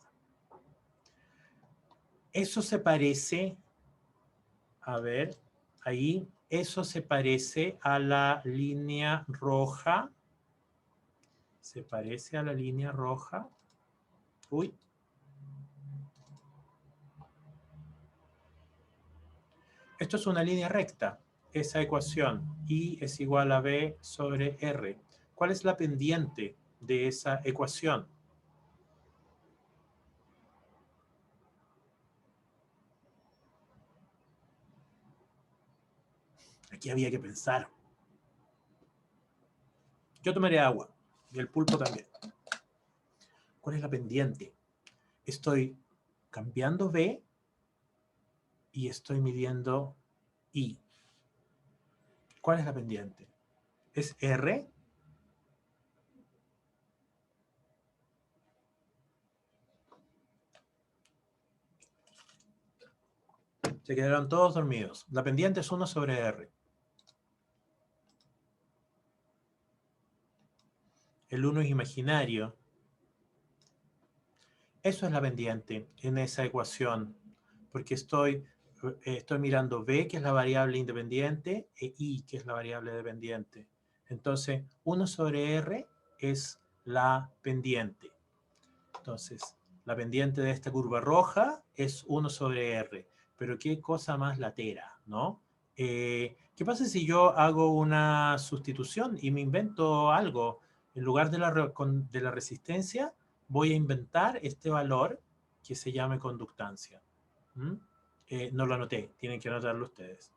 Speaker 1: Eso se parece, a ver, ahí, eso se parece a la línea roja. Se parece a la línea roja. Uy. Esto es una línea recta, esa ecuación. I es igual a V sobre R. ¿Cuál es la pendiente de esa ecuación? Aquí había que pensar. Yo tomaré agua y el pulpo también. ¿Cuál es la pendiente? Estoy cambiando V y estoy midiendo I. ¿Cuál es la pendiente? ¿Es R? Se quedaron todos dormidos. La pendiente es 1 sobre R. El 1 es imaginario. Eso es la pendiente en esa ecuación, porque estoy mirando V, que es la variable independiente, e I, que es la variable dependiente. Entonces, 1 sobre R es la pendiente. Entonces, la pendiente de esta curva roja es 1 sobre R. Pero qué cosa más latera, ¿no? ¿Qué pasa si yo hago una sustitución y me invento algo? En lugar de la resistencia, voy a inventar este valor que se llame conductancia. No lo anoté, tienen que anotarlo ustedes.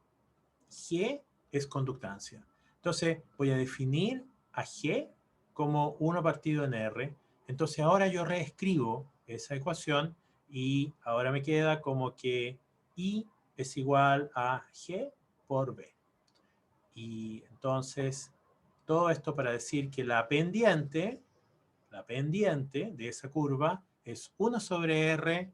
Speaker 1: G es conductancia. Entonces voy a definir a G como 1 partido en R. Entonces ahora yo reescribo esa ecuación y ahora me queda como que I es igual a G por B. Y entonces todo esto para decir que la pendiente de esa curva es 1 sobre R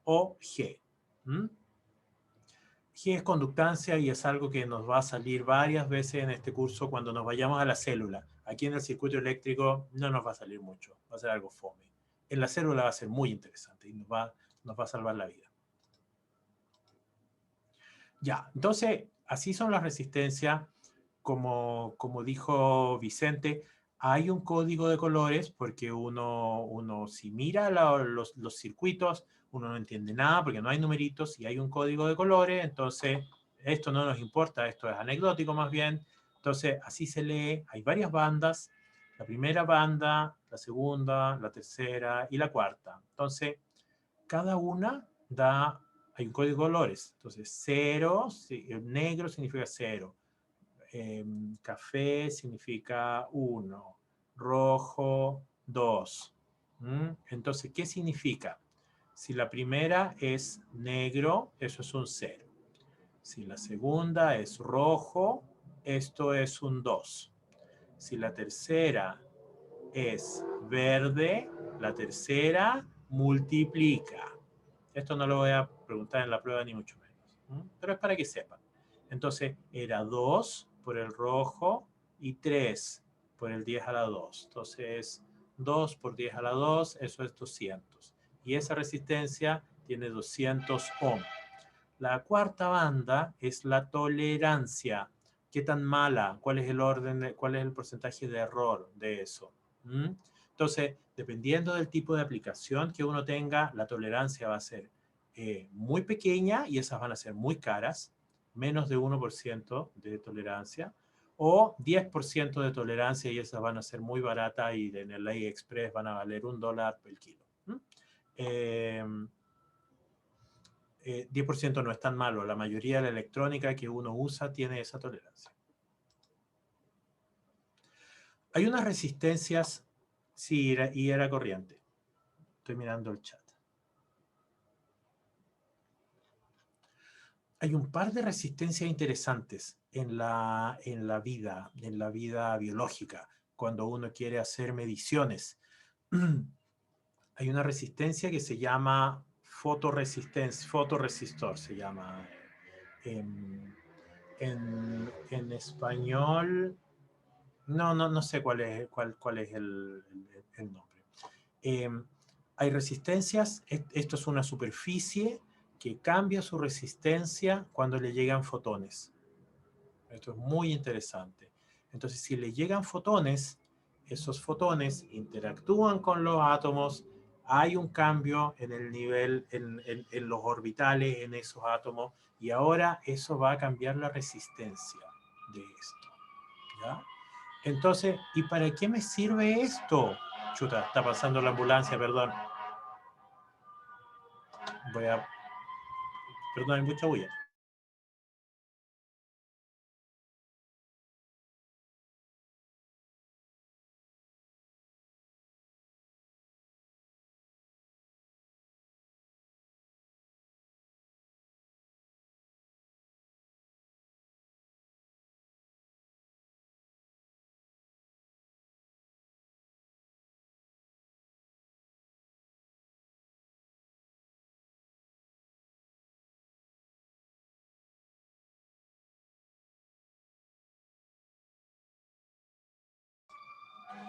Speaker 1: o G. G es conductancia y es algo que nos va a salir varias veces en este curso cuando nos vayamos a la célula. Aquí en el circuito eléctrico no nos va a salir mucho, va a ser algo fome. En la célula va a ser muy interesante y nos va a salvar la vida. Ya, entonces, así son las resistencias. Como dijo Vicente, hay un código de colores porque uno si mira los circuitos, uno no entiende nada porque no hay numeritos y hay un código de colores, entonces esto no nos importa, esto es anecdótico más bien. Entonces, así se lee, hay varias bandas, la primera banda, la segunda, la tercera y la cuarta. Entonces, cada una hay un código de colores. Entonces, 0, negro significa 0. Café significa 1, rojo 2. Entonces, ¿qué significa? Si la primera es negro, eso es un 0. Si la segunda es rojo, esto es un 2. Si la tercera es verde, la tercera multiplica. Esto no lo voy a preguntar en la prueba ni mucho menos, pero es para que sepan. Entonces, era 2 por el rojo y 3 por el 10 a la 2. Entonces, 2 por 10 a la 2, eso es 200. Y esa resistencia tiene 200 ohm. La cuarta banda es la tolerancia. ¿Qué tan mala? ¿Cuál es el orden? ¿Cuál es el porcentaje de error de eso? Entonces, dependiendo del tipo de aplicación que uno tenga, la tolerancia va a ser muy pequeña y esas van a ser muy caras, menos de 1% de tolerancia, o 10% de tolerancia y esas van a ser muy baratas y en el AliExpress van a valer $1 por kilo. 10% no es tan malo, la mayoría de la electrónica que uno usa tiene esa tolerancia. Hay unas resistencias, sí, y era corriente. Estoy mirando el chat. Hay un par de resistencias interesantes en la vida biológica, cuando uno quiere hacer mediciones. Hay una resistencia que se llama fotorresistor, se llama en español. No sé cuál es el nombre. Hay resistencias, esto es una superficie que cambia su resistencia cuando le llegan fotones. Esto es muy interesante. Entonces, si le llegan fotones, esos fotones interactúan con los átomos, hay un cambio en el nivel, en los orbitales, en esos átomos, y ahora eso va a cambiar la resistencia de esto. ¿Ya? Entonces, ¿y para qué me sirve esto? Chuta, está pasando la ambulancia, perdón. Perdón, hay mucha bulla.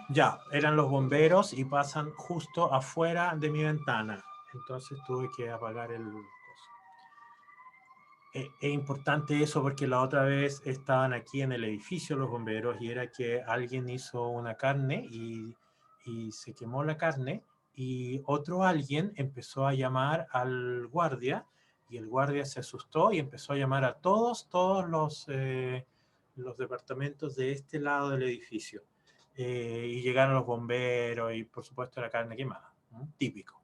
Speaker 1: Ya, eran los bomberos y pasan justo afuera de mi ventana. Entonces tuve que apagar el coso. Es importante eso porque la otra vez estaban aquí en el edificio los bomberos y era que alguien hizo una carne y se quemó la carne y otro alguien empezó a llamar al guardia y el guardia se asustó y empezó a llamar a todos los departamentos de este lado del edificio. y llegaron los bomberos y por supuesto la carne quemada, ¿no? Típico.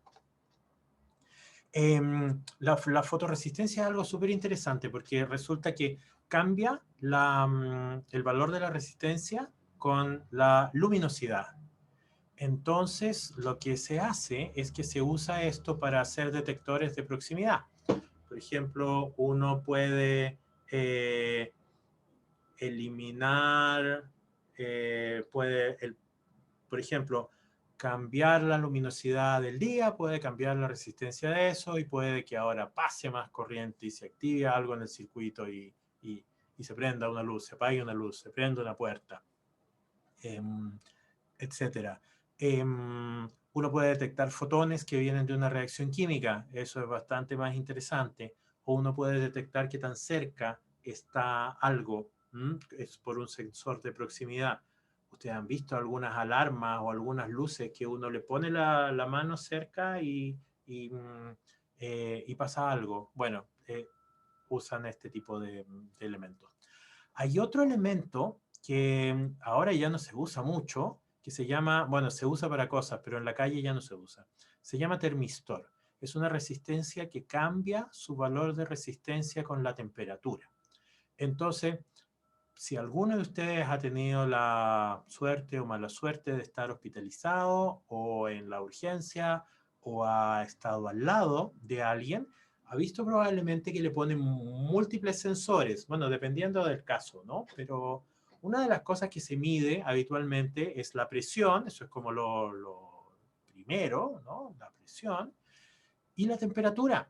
Speaker 1: La fotoresistencia es algo súper interesante porque resulta que cambia el valor de la resistencia con la luminosidad. Entonces, lo que se hace es que se usa esto para hacer detectores de proximidad. Por ejemplo, uno puede eliminar, por ejemplo, cambiar la luminosidad del día, puede cambiar la resistencia de eso y puede que ahora pase más corriente y se active algo en el circuito y se prenda una luz, se apague una luz, se prenda una puerta, etcétera. Uno puede detectar fotones que vienen de una reacción química, eso es bastante más interesante, o uno puede detectar qué tan cerca está algo, es por un sensor de proximidad. Ustedes han visto algunas alarmas o algunas luces que uno le pone la mano cerca y pasa algo. Bueno, usan este tipo de elementos. Hay otro elemento que ahora ya no se usa mucho, que se llama, bueno, se usa para cosas, pero en la calle ya no se usa. Se llama termistor. Es una resistencia que cambia su valor de resistencia con la temperatura. Entonces, si alguno de ustedes ha tenido la suerte o mala suerte de estar hospitalizado o en la urgencia o ha estado al lado de alguien, ha visto probablemente que le ponen múltiples sensores, bueno, dependiendo del caso, ¿no? Pero una de las cosas que se mide habitualmente es la presión, eso es como lo primero, ¿no? La presión y la temperatura.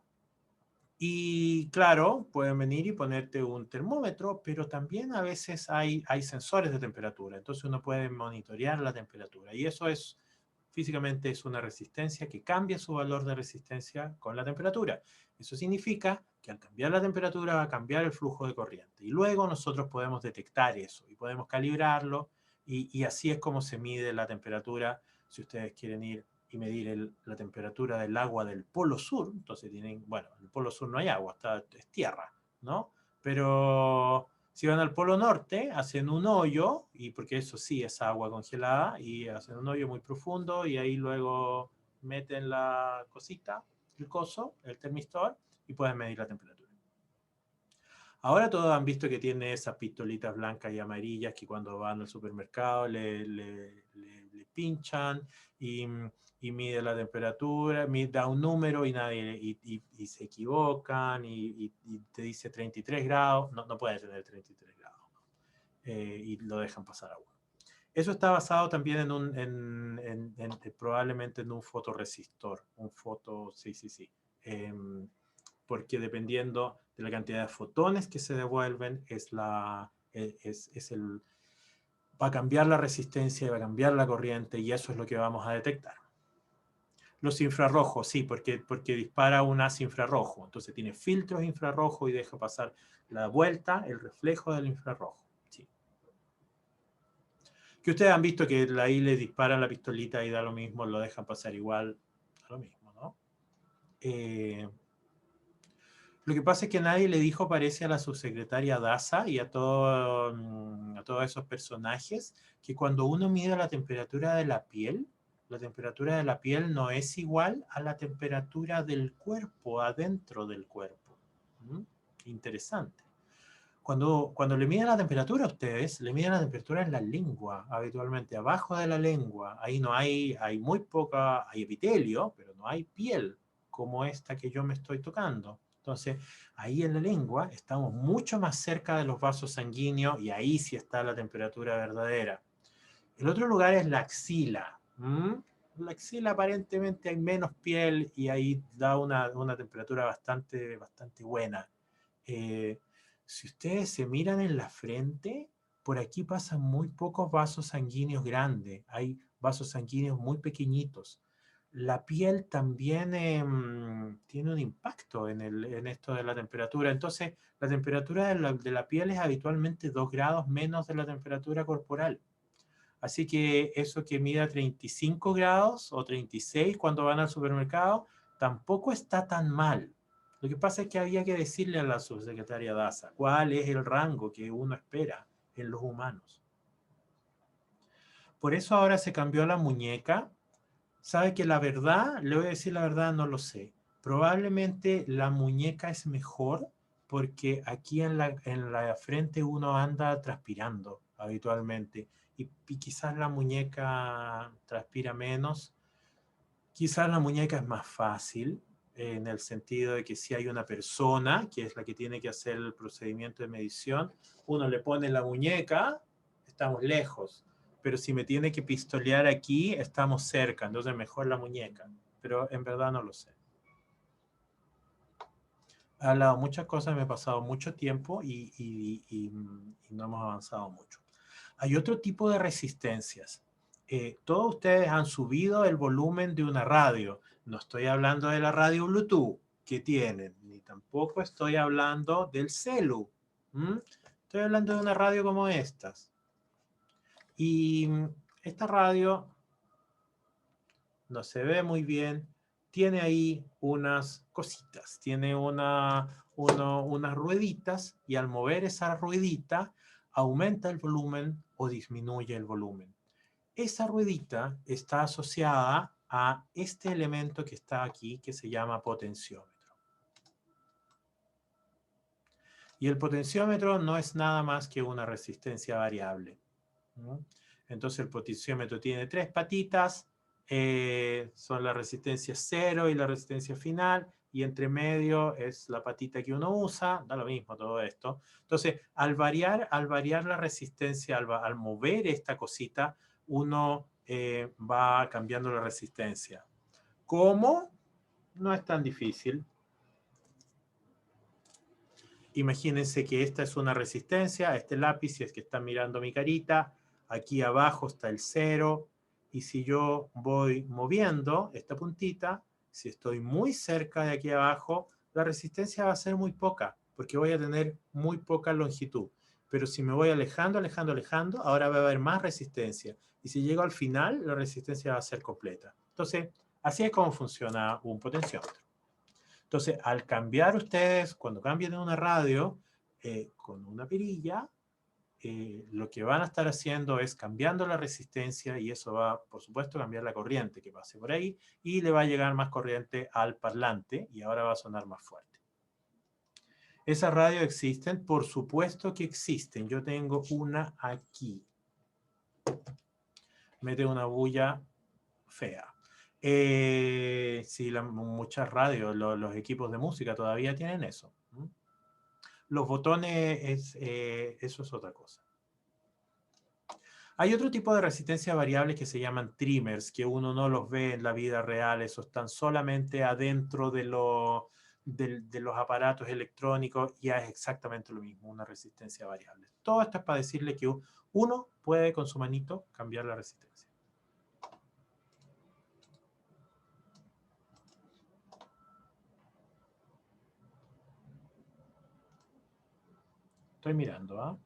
Speaker 1: Y claro, pueden venir y ponerte un termómetro, pero también a veces hay sensores de temperatura, entonces uno puede monitorear la temperatura y eso es, físicamente es una resistencia que cambia su valor de resistencia con la temperatura. Eso significa que al cambiar la temperatura va a cambiar el flujo de corriente y luego nosotros podemos detectar eso y podemos calibrarlo y así es como se mide la temperatura si ustedes quieren ir y medir la temperatura del agua del polo sur, entonces tienen, bueno, en el polo sur no hay agua, es tierra, ¿no? Pero si van al polo norte, hacen un hoyo, y porque eso sí es agua congelada, y hacen un hoyo muy profundo, y ahí luego meten la cosita, el coso, el termistor, y pueden medir la temperatura. Ahora todos han visto que tiene esas pistolitas blancas y amarillas que cuando van al supermercado le pinchan y mide la temperatura, da un número y se equivocan y te dice 33 grados, no puede tener 33 grados, y lo dejan pasar a uno. Eso está basado también probablemente en un fotoresistor, sí. Porque dependiendo de la cantidad de fotones que se devuelven, va a cambiar la resistencia, va a cambiar la corriente y eso es lo que vamos a detectar. Los infrarrojos, sí, porque dispara un haz infrarrojo, entonces tiene filtros infrarrojos y deja pasar la vuelta, el reflejo del infrarrojo. Sí. Que ustedes han visto que ahí le disparan la pistolita y da lo mismo, lo dejan pasar igual, da lo mismo, ¿no? Lo que pasa es que nadie le dijo, parece a la subsecretaria Daza y a todos esos personajes, que cuando uno mide la temperatura de la piel no es igual a la temperatura del cuerpo, adentro del cuerpo. Interesante. Cuando le miden la temperatura a ustedes, le miden la temperatura en la lengua, habitualmente, abajo de la lengua. Ahí no hay muy poca, hay epitelio, pero no hay piel como esta que yo me estoy tocando. Entonces, ahí en la lengua estamos mucho más cerca de los vasos sanguíneos y ahí sí está la temperatura verdadera. El otro lugar es la axila. La axila aparentemente hay menos piel y ahí da una temperatura bastante buena. Si ustedes se miran en la frente, por aquí pasan muy pocos vasos sanguíneos grandes. Hay vasos sanguíneos muy pequeñitos. La piel también tiene un impacto en esto de la temperatura. Entonces, la temperatura de la piel es habitualmente 2 grados menos de la temperatura corporal. Así que eso que mida 35 grados o 36 cuando van al supermercado, tampoco está tan mal. Lo que pasa es que había que decirle a la subsecretaria Daza cuál es el rango que uno espera en los humanos. Por eso ahora se cambió la muñeca. ¿Sabe que la verdad? Le voy a decir la verdad, no lo sé. Probablemente la muñeca es mejor porque aquí en la frente uno anda transpirando habitualmente y quizás la muñeca transpira menos. Quizás la muñeca es más fácil en el sentido de que si hay una persona que es la que tiene que hacer el procedimiento de medición, uno le pone la muñeca, estamos lejos. Pero si me tiene que pistolear aquí, estamos cerca, entonces mejor la muñeca. Pero en verdad no lo sé. He hablado muchas cosas, me he pasado mucho tiempo y no hemos avanzado mucho. Hay otro tipo de resistencias. Todos ustedes han subido el volumen de una radio. No estoy hablando de la radio Bluetooth que tienen, ni tampoco estoy hablando del celu. Estoy hablando de una radio como estas. Y esta radio no se ve muy bien. Tiene ahí unas cositas, tiene unas rueditas y al mover esa ruedita aumenta el volumen o disminuye el volumen. Esa ruedita está asociada a este elemento que está aquí que se llama potenciómetro. Y el potenciómetro no es nada más que una resistencia variable. Entonces el potenciómetro tiene tres patitas, son la resistencia cero y la resistencia final, y entre medio es la patita que uno usa, da lo mismo todo esto. Entonces, al variar la resistencia, al mover esta cosita, uno va cambiando la resistencia. ¿Cómo? No es tan difícil. Imagínense que esta es una resistencia, este lápiz, si es que están mirando mi carita, aquí abajo está el 0, y si yo voy moviendo esta puntita, si estoy muy cerca de aquí abajo, la resistencia va a ser muy poca, porque voy a tener muy poca longitud. Pero si me voy alejando, ahora va a haber más resistencia. Y si llego al final, la resistencia va a ser completa. Entonces, así es como funciona un potenciómetro. Entonces, al cambiar ustedes, cuando cambien una radio con una perilla, lo que van a estar haciendo es cambiando la resistencia y eso va, por supuesto, a cambiar la corriente que pase por ahí y le va a llegar más corriente al parlante y ahora va a sonar más fuerte. ¿Esas radios existen? Por supuesto que existen. Yo tengo una aquí. Mete una bulla fea. Sí, muchas radios, los equipos de música todavía tienen eso. Los botones, eso es otra cosa. Hay otro tipo de resistencia variable que se llaman trimmers, que uno no los ve en la vida real, esos están solamente adentro de los aparatos electrónicos y es exactamente lo mismo, una resistencia variable. Todo esto es para decirle que uno puede con su manito cambiar la resistencia. Estoy mirando, ¿ah?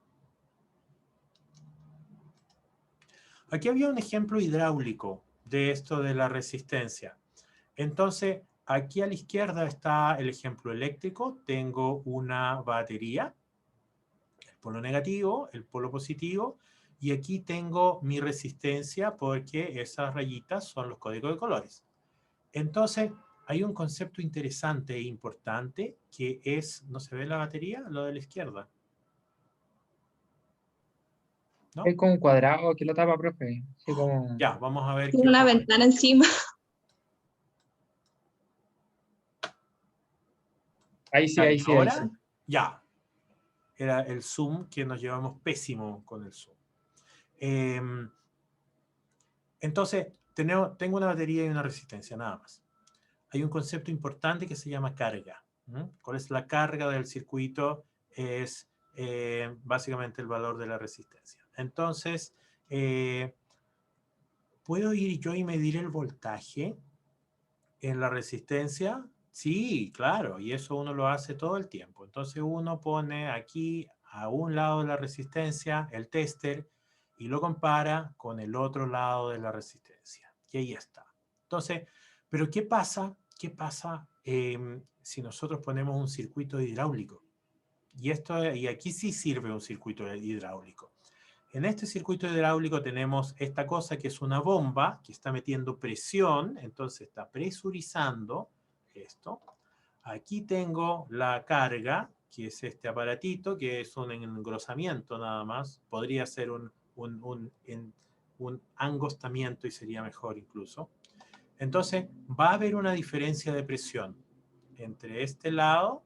Speaker 1: Aquí había un ejemplo hidráulico de esto de la resistencia. Entonces, aquí a la izquierda está el ejemplo eléctrico. Tengo una batería, el polo negativo, el polo positivo, y aquí tengo mi resistencia porque esas rayitas son los códigos de colores. Entonces, hay un concepto interesante e importante que es, ¿no se ve la batería? Lo de la izquierda. ¿No?
Speaker 4: Es como un cuadrado que lo tapa, profe. Sí, como...
Speaker 1: Ya, vamos a ver.
Speaker 3: Tiene una ventana encima.
Speaker 4: Ahí sí, ahí sí, ahí
Speaker 1: ¿Ahora?
Speaker 4: sí.
Speaker 1: Ya. Era el zoom que nos llevamos pésimo con el zoom. Entonces, tengo una batería y una resistencia, nada más. Hay un concepto importante que se llama carga. ¿Cuál es la carga del circuito? Es básicamente el valor de la resistencia. Entonces, ¿puedo ir yo y medir el voltaje en la resistencia? Sí, claro, y eso uno lo hace todo el tiempo. Entonces uno pone aquí a un lado de la resistencia el tester y lo compara con el otro lado de la resistencia. Y ahí está. Entonces, ¿pero qué pasa? ¿Qué pasa si nosotros ponemos un circuito hidráulico? Y aquí sí sirve un circuito hidráulico. En este circuito hidráulico tenemos esta cosa que es una bomba que está metiendo presión, entonces está presurizando esto. Aquí tengo la carga, que es este aparatito, que es un engrosamiento nada más. Podría ser un angostamiento y sería mejor incluso. Entonces va a haber una diferencia de presión entre este lado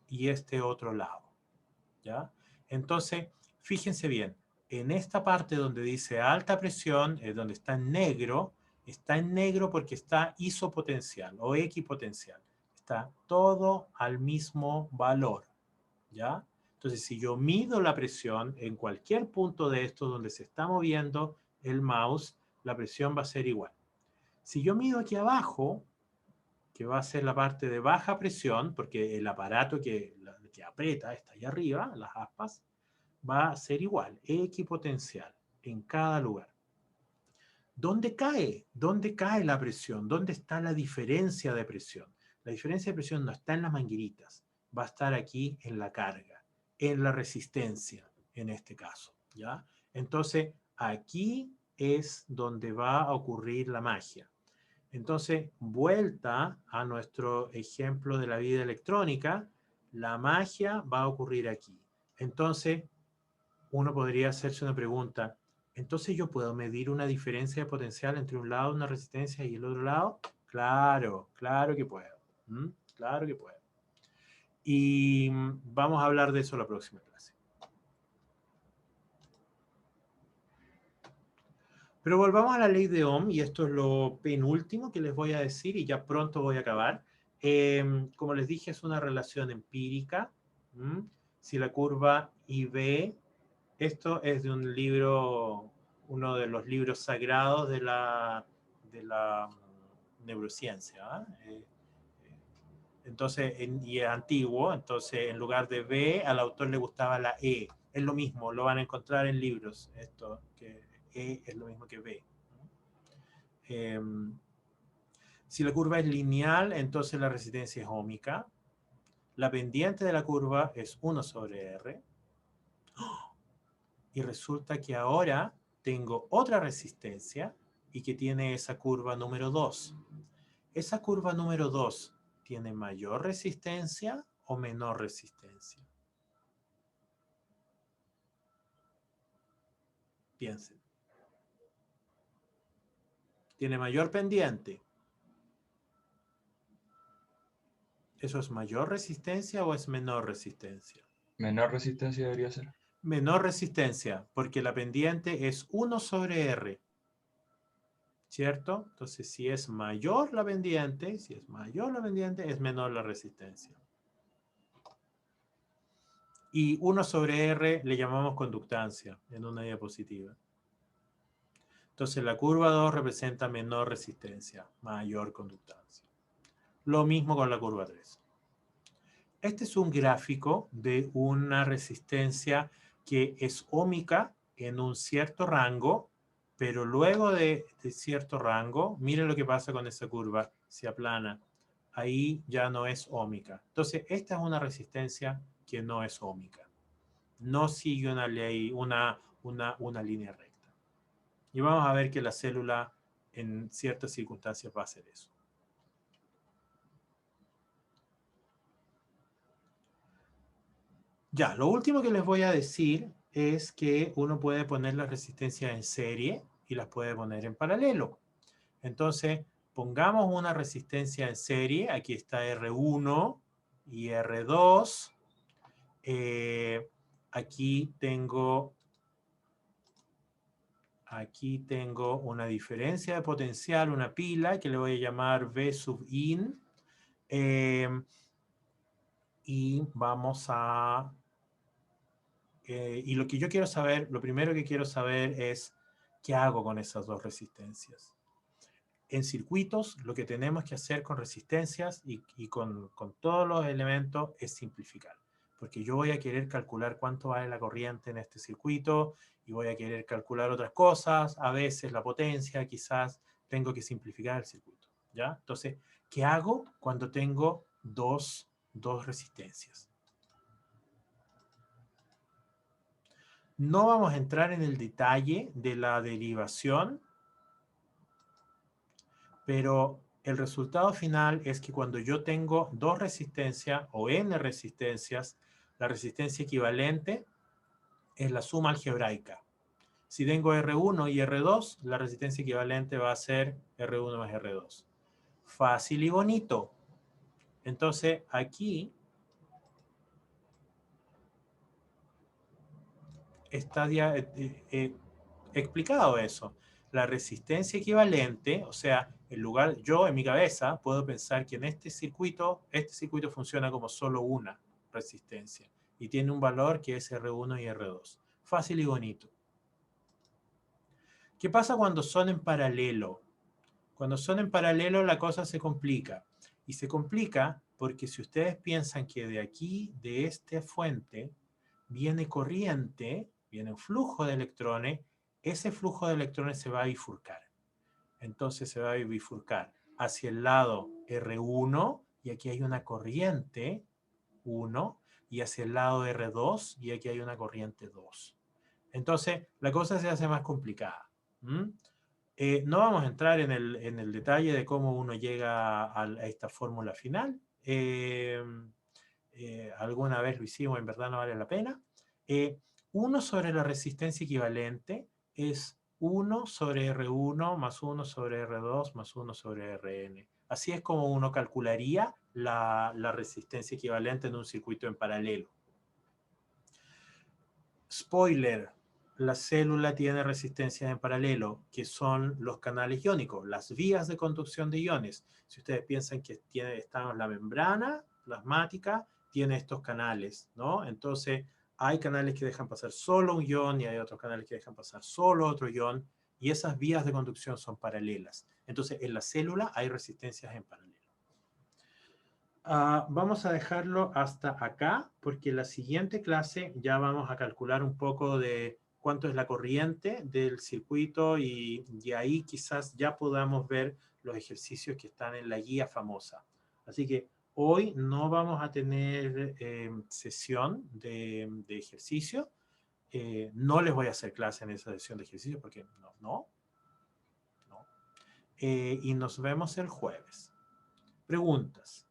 Speaker 1: y este otro lado, ¿ya? Entonces, fíjense bien, en esta parte donde dice alta presión, es donde está en negro porque está isopotencial o equipotencial. Está todo al mismo valor, ¿ya? Entonces, si yo mido la presión en cualquier punto de esto donde se está moviendo el mouse, la presión va a ser igual. Si yo mido aquí abajo, que va a ser la parte de baja presión, porque el aparato que aprieta está ahí arriba, las aspas, va a ser igual, equipotencial, en cada lugar. ¿Dónde cae? ¿Dónde cae la presión? ¿Dónde está la diferencia de presión? La diferencia de presión no está en las mangueritas, va a estar aquí en la carga, en la resistencia, en este caso, ¿ya? Entonces, aquí es donde va a ocurrir la magia. Entonces, vuelta a nuestro ejemplo de la vida electrónica, la magia va a ocurrir aquí. Entonces, uno podría hacerse una pregunta, ¿entonces yo puedo medir una diferencia de potencial entre un lado, una resistencia y el otro lado? Claro, claro que puedo. Claro que puedo. Y vamos a hablar de eso la próxima clase. Pero volvamos a la ley de Ohm, y esto es lo penúltimo que les voy a decir, y ya pronto voy a acabar. Como les dije, es una relación empírica. Si la curva IB, esto es de un libro, uno de los libros sagrados de la neurociencia. Entonces, y es antiguo, entonces en lugar de B, al autor le gustaba la E. Es lo mismo, lo van a encontrar en libros, esto, que E es lo mismo que B. Si la curva es lineal, entonces la resistencia es óhmica. La pendiente de la curva es 1 sobre R. Y resulta que ahora tengo otra resistencia y que tiene esa curva número 2. ¿Esa curva número 2 tiene mayor resistencia o menor resistencia? Piensen. ¿Tiene mayor pendiente? ¿Eso es mayor resistencia o es menor resistencia?
Speaker 5: Menor resistencia debería ser.
Speaker 1: Menor resistencia, porque la pendiente es 1 sobre R. ¿Cierto? Entonces, si es mayor la pendiente, es menor la resistencia. Y 1 sobre R le llamamos conductancia en una diapositiva. Entonces, la curva 2 representa menor resistencia, mayor conductancia. Lo mismo con la curva 3. Este es un gráfico de una resistencia que es óhmica en un cierto rango, pero luego de cierto rango, miren lo que pasa con esa curva, se aplana. Ahí ya no es óhmica. Entonces, esta es una resistencia que no es óhmica. No sigue una ley, una línea recta. Y vamos a ver que la célula en ciertas circunstancias va a hacer eso. Ya, lo último que les voy a decir es que uno puede poner las resistencias en serie y las puede poner en paralelo. Entonces, pongamos una resistencia en serie. Aquí está R1 y R2. Aquí tengo una diferencia de potencial, una pila que le voy a llamar V sub in. Y vamos a... y lo que yo quiero saber, lo primero que quiero saber es qué hago con esas dos resistencias. En circuitos, lo que tenemos que hacer con resistencias y con todos los elementos es simplificar. Porque yo voy a querer calcular cuánto vale la corriente en este circuito y voy a querer calcular otras cosas, a veces la potencia, quizás tengo que simplificar el circuito, ¿ya? Entonces, ¿qué hago cuando tengo dos resistencias? No vamos a entrar en el detalle de la derivación, pero el resultado final es que cuando yo tengo dos resistencias o n resistencias, la resistencia equivalente es la suma algebraica. Si tengo R1 y R2, la resistencia equivalente va a ser R1 más R2. Fácil y bonito. Entonces, aquí está explicado eso. La resistencia equivalente, o sea, yo en mi cabeza puedo pensar que en este circuito funciona como solo una resistencia y tiene un valor que es R1 y R2. Fácil y bonito. ¿Qué pasa cuando son en paralelo? Cuando son en paralelo la cosa se complica. Y se complica porque si ustedes piensan que de aquí, de esta fuente, viene corriente, viene un flujo de electrones, ese flujo de electrones se va a bifurcar. Entonces se va a bifurcar hacia el lado R1 y aquí hay una corriente 1 y hacia el lado R2 y aquí hay una corriente 2. Entonces la cosa se hace más complicada. No vamos a entrar en el detalle de cómo uno llega a esta fórmula final. Alguna vez lo hicimos, en verdad no vale la pena. 1 sobre la resistencia equivalente es 1 sobre R1 más 1 sobre R2 más 1 sobre Rn. Así es como uno calcularía la resistencia equivalente en un circuito en paralelo. Spoiler, la célula tiene resistencias en paralelo, que son los canales iónicos, las vías de conducción de iones. Si ustedes piensan que está en la membrana plasmática, tiene estos canales, ¿no? Entonces, hay canales que dejan pasar solo un ion y hay otros canales que dejan pasar solo otro ion, y esas vías de conducción son paralelas. Entonces, en la célula hay resistencias en paralelo. Vamos a dejarlo hasta acá, porque en la siguiente clase ya vamos a calcular un poco de cuánto es la corriente del circuito y ahí quizás ya podamos ver los ejercicios que están en la guía famosa. Así que hoy no vamos a tener sesión de ejercicio. No les voy a hacer clase en esa sesión de ejercicio porque no. Y nos vemos el jueves. Preguntas.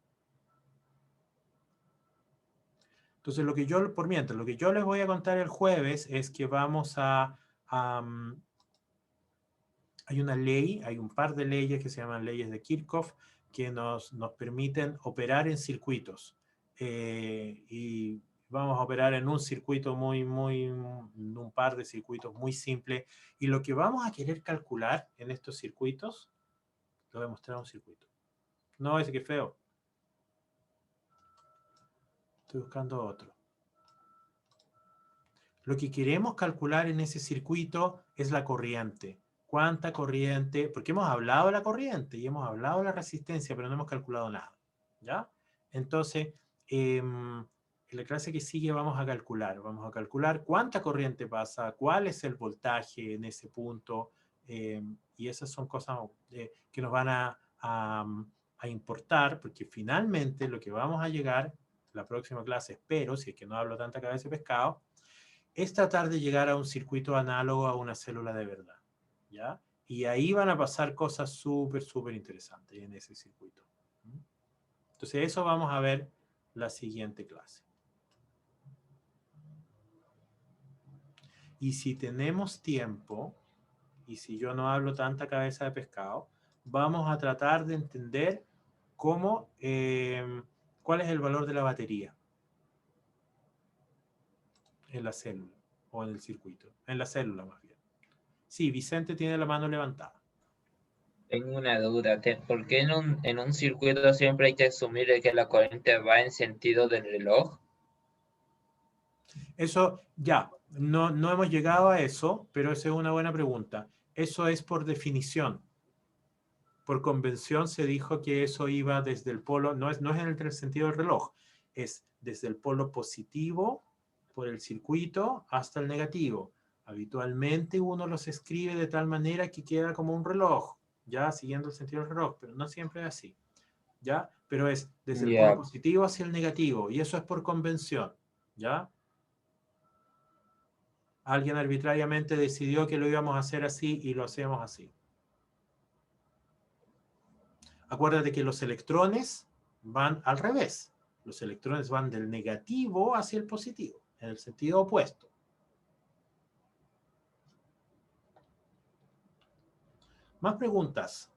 Speaker 1: Entonces, lo que yo les voy a contar el jueves es que vamos hay una ley, hay un par de leyes que se llaman leyes de Kirchhoff que nos permiten operar en circuitos. Y vamos a operar en un circuito un par de circuitos muy simple. Y lo que vamos a querer calcular en estos circuitos, lo voy a mostrar un circuito. No, ese que feo. Estoy buscando otro. Lo que queremos calcular en ese circuito es la corriente. ¿Cuánta corriente? Porque hemos hablado de la corriente y hemos hablado de la resistencia, pero no hemos calculado nada. ¿Ya? Entonces, en la clase que sigue vamos a calcular cuánta corriente pasa, cuál es el voltaje en ese punto, y esas son cosas que nos van a importar, porque finalmente lo que vamos a llegar, la próxima clase espero, si es que no hablo tanta cabeza de pescado, es tratar de llegar a un circuito análogo a una célula de verdad, ¿ya? Y ahí van a pasar cosas súper interesantes en ese circuito. Entonces eso vamos a ver la siguiente clase. Y si tenemos tiempo, y si yo no hablo tanta cabeza de pescado, vamos a tratar de entender cuál es el valor de la batería en la célula o en el circuito, en la célula más bien. Sí, Vicente tiene la mano levantada.
Speaker 2: Tengo una duda. ¿Por qué en un circuito siempre hay que asumir que la corriente va en sentido del reloj?
Speaker 1: Eso ya, no hemos llegado a eso, pero esa es una buena pregunta. Eso es por definición. Por convención se dijo que eso iba desde el polo, no es en el sentido del reloj, es desde el polo positivo por el circuito hasta el negativo. Habitualmente uno los escribe de tal manera que queda como un reloj, ya siguiendo el sentido del reloj, pero no siempre es así, ¿ya? Pero es desde el polo positivo hacia el negativo, y eso es por convención, ¿ya? Alguien arbitrariamente decidió que lo íbamos a hacer así y lo hacemos así. Acuérdate que los electrones van al revés. Los electrones van del negativo hacia el positivo, en el sentido opuesto. Más preguntas.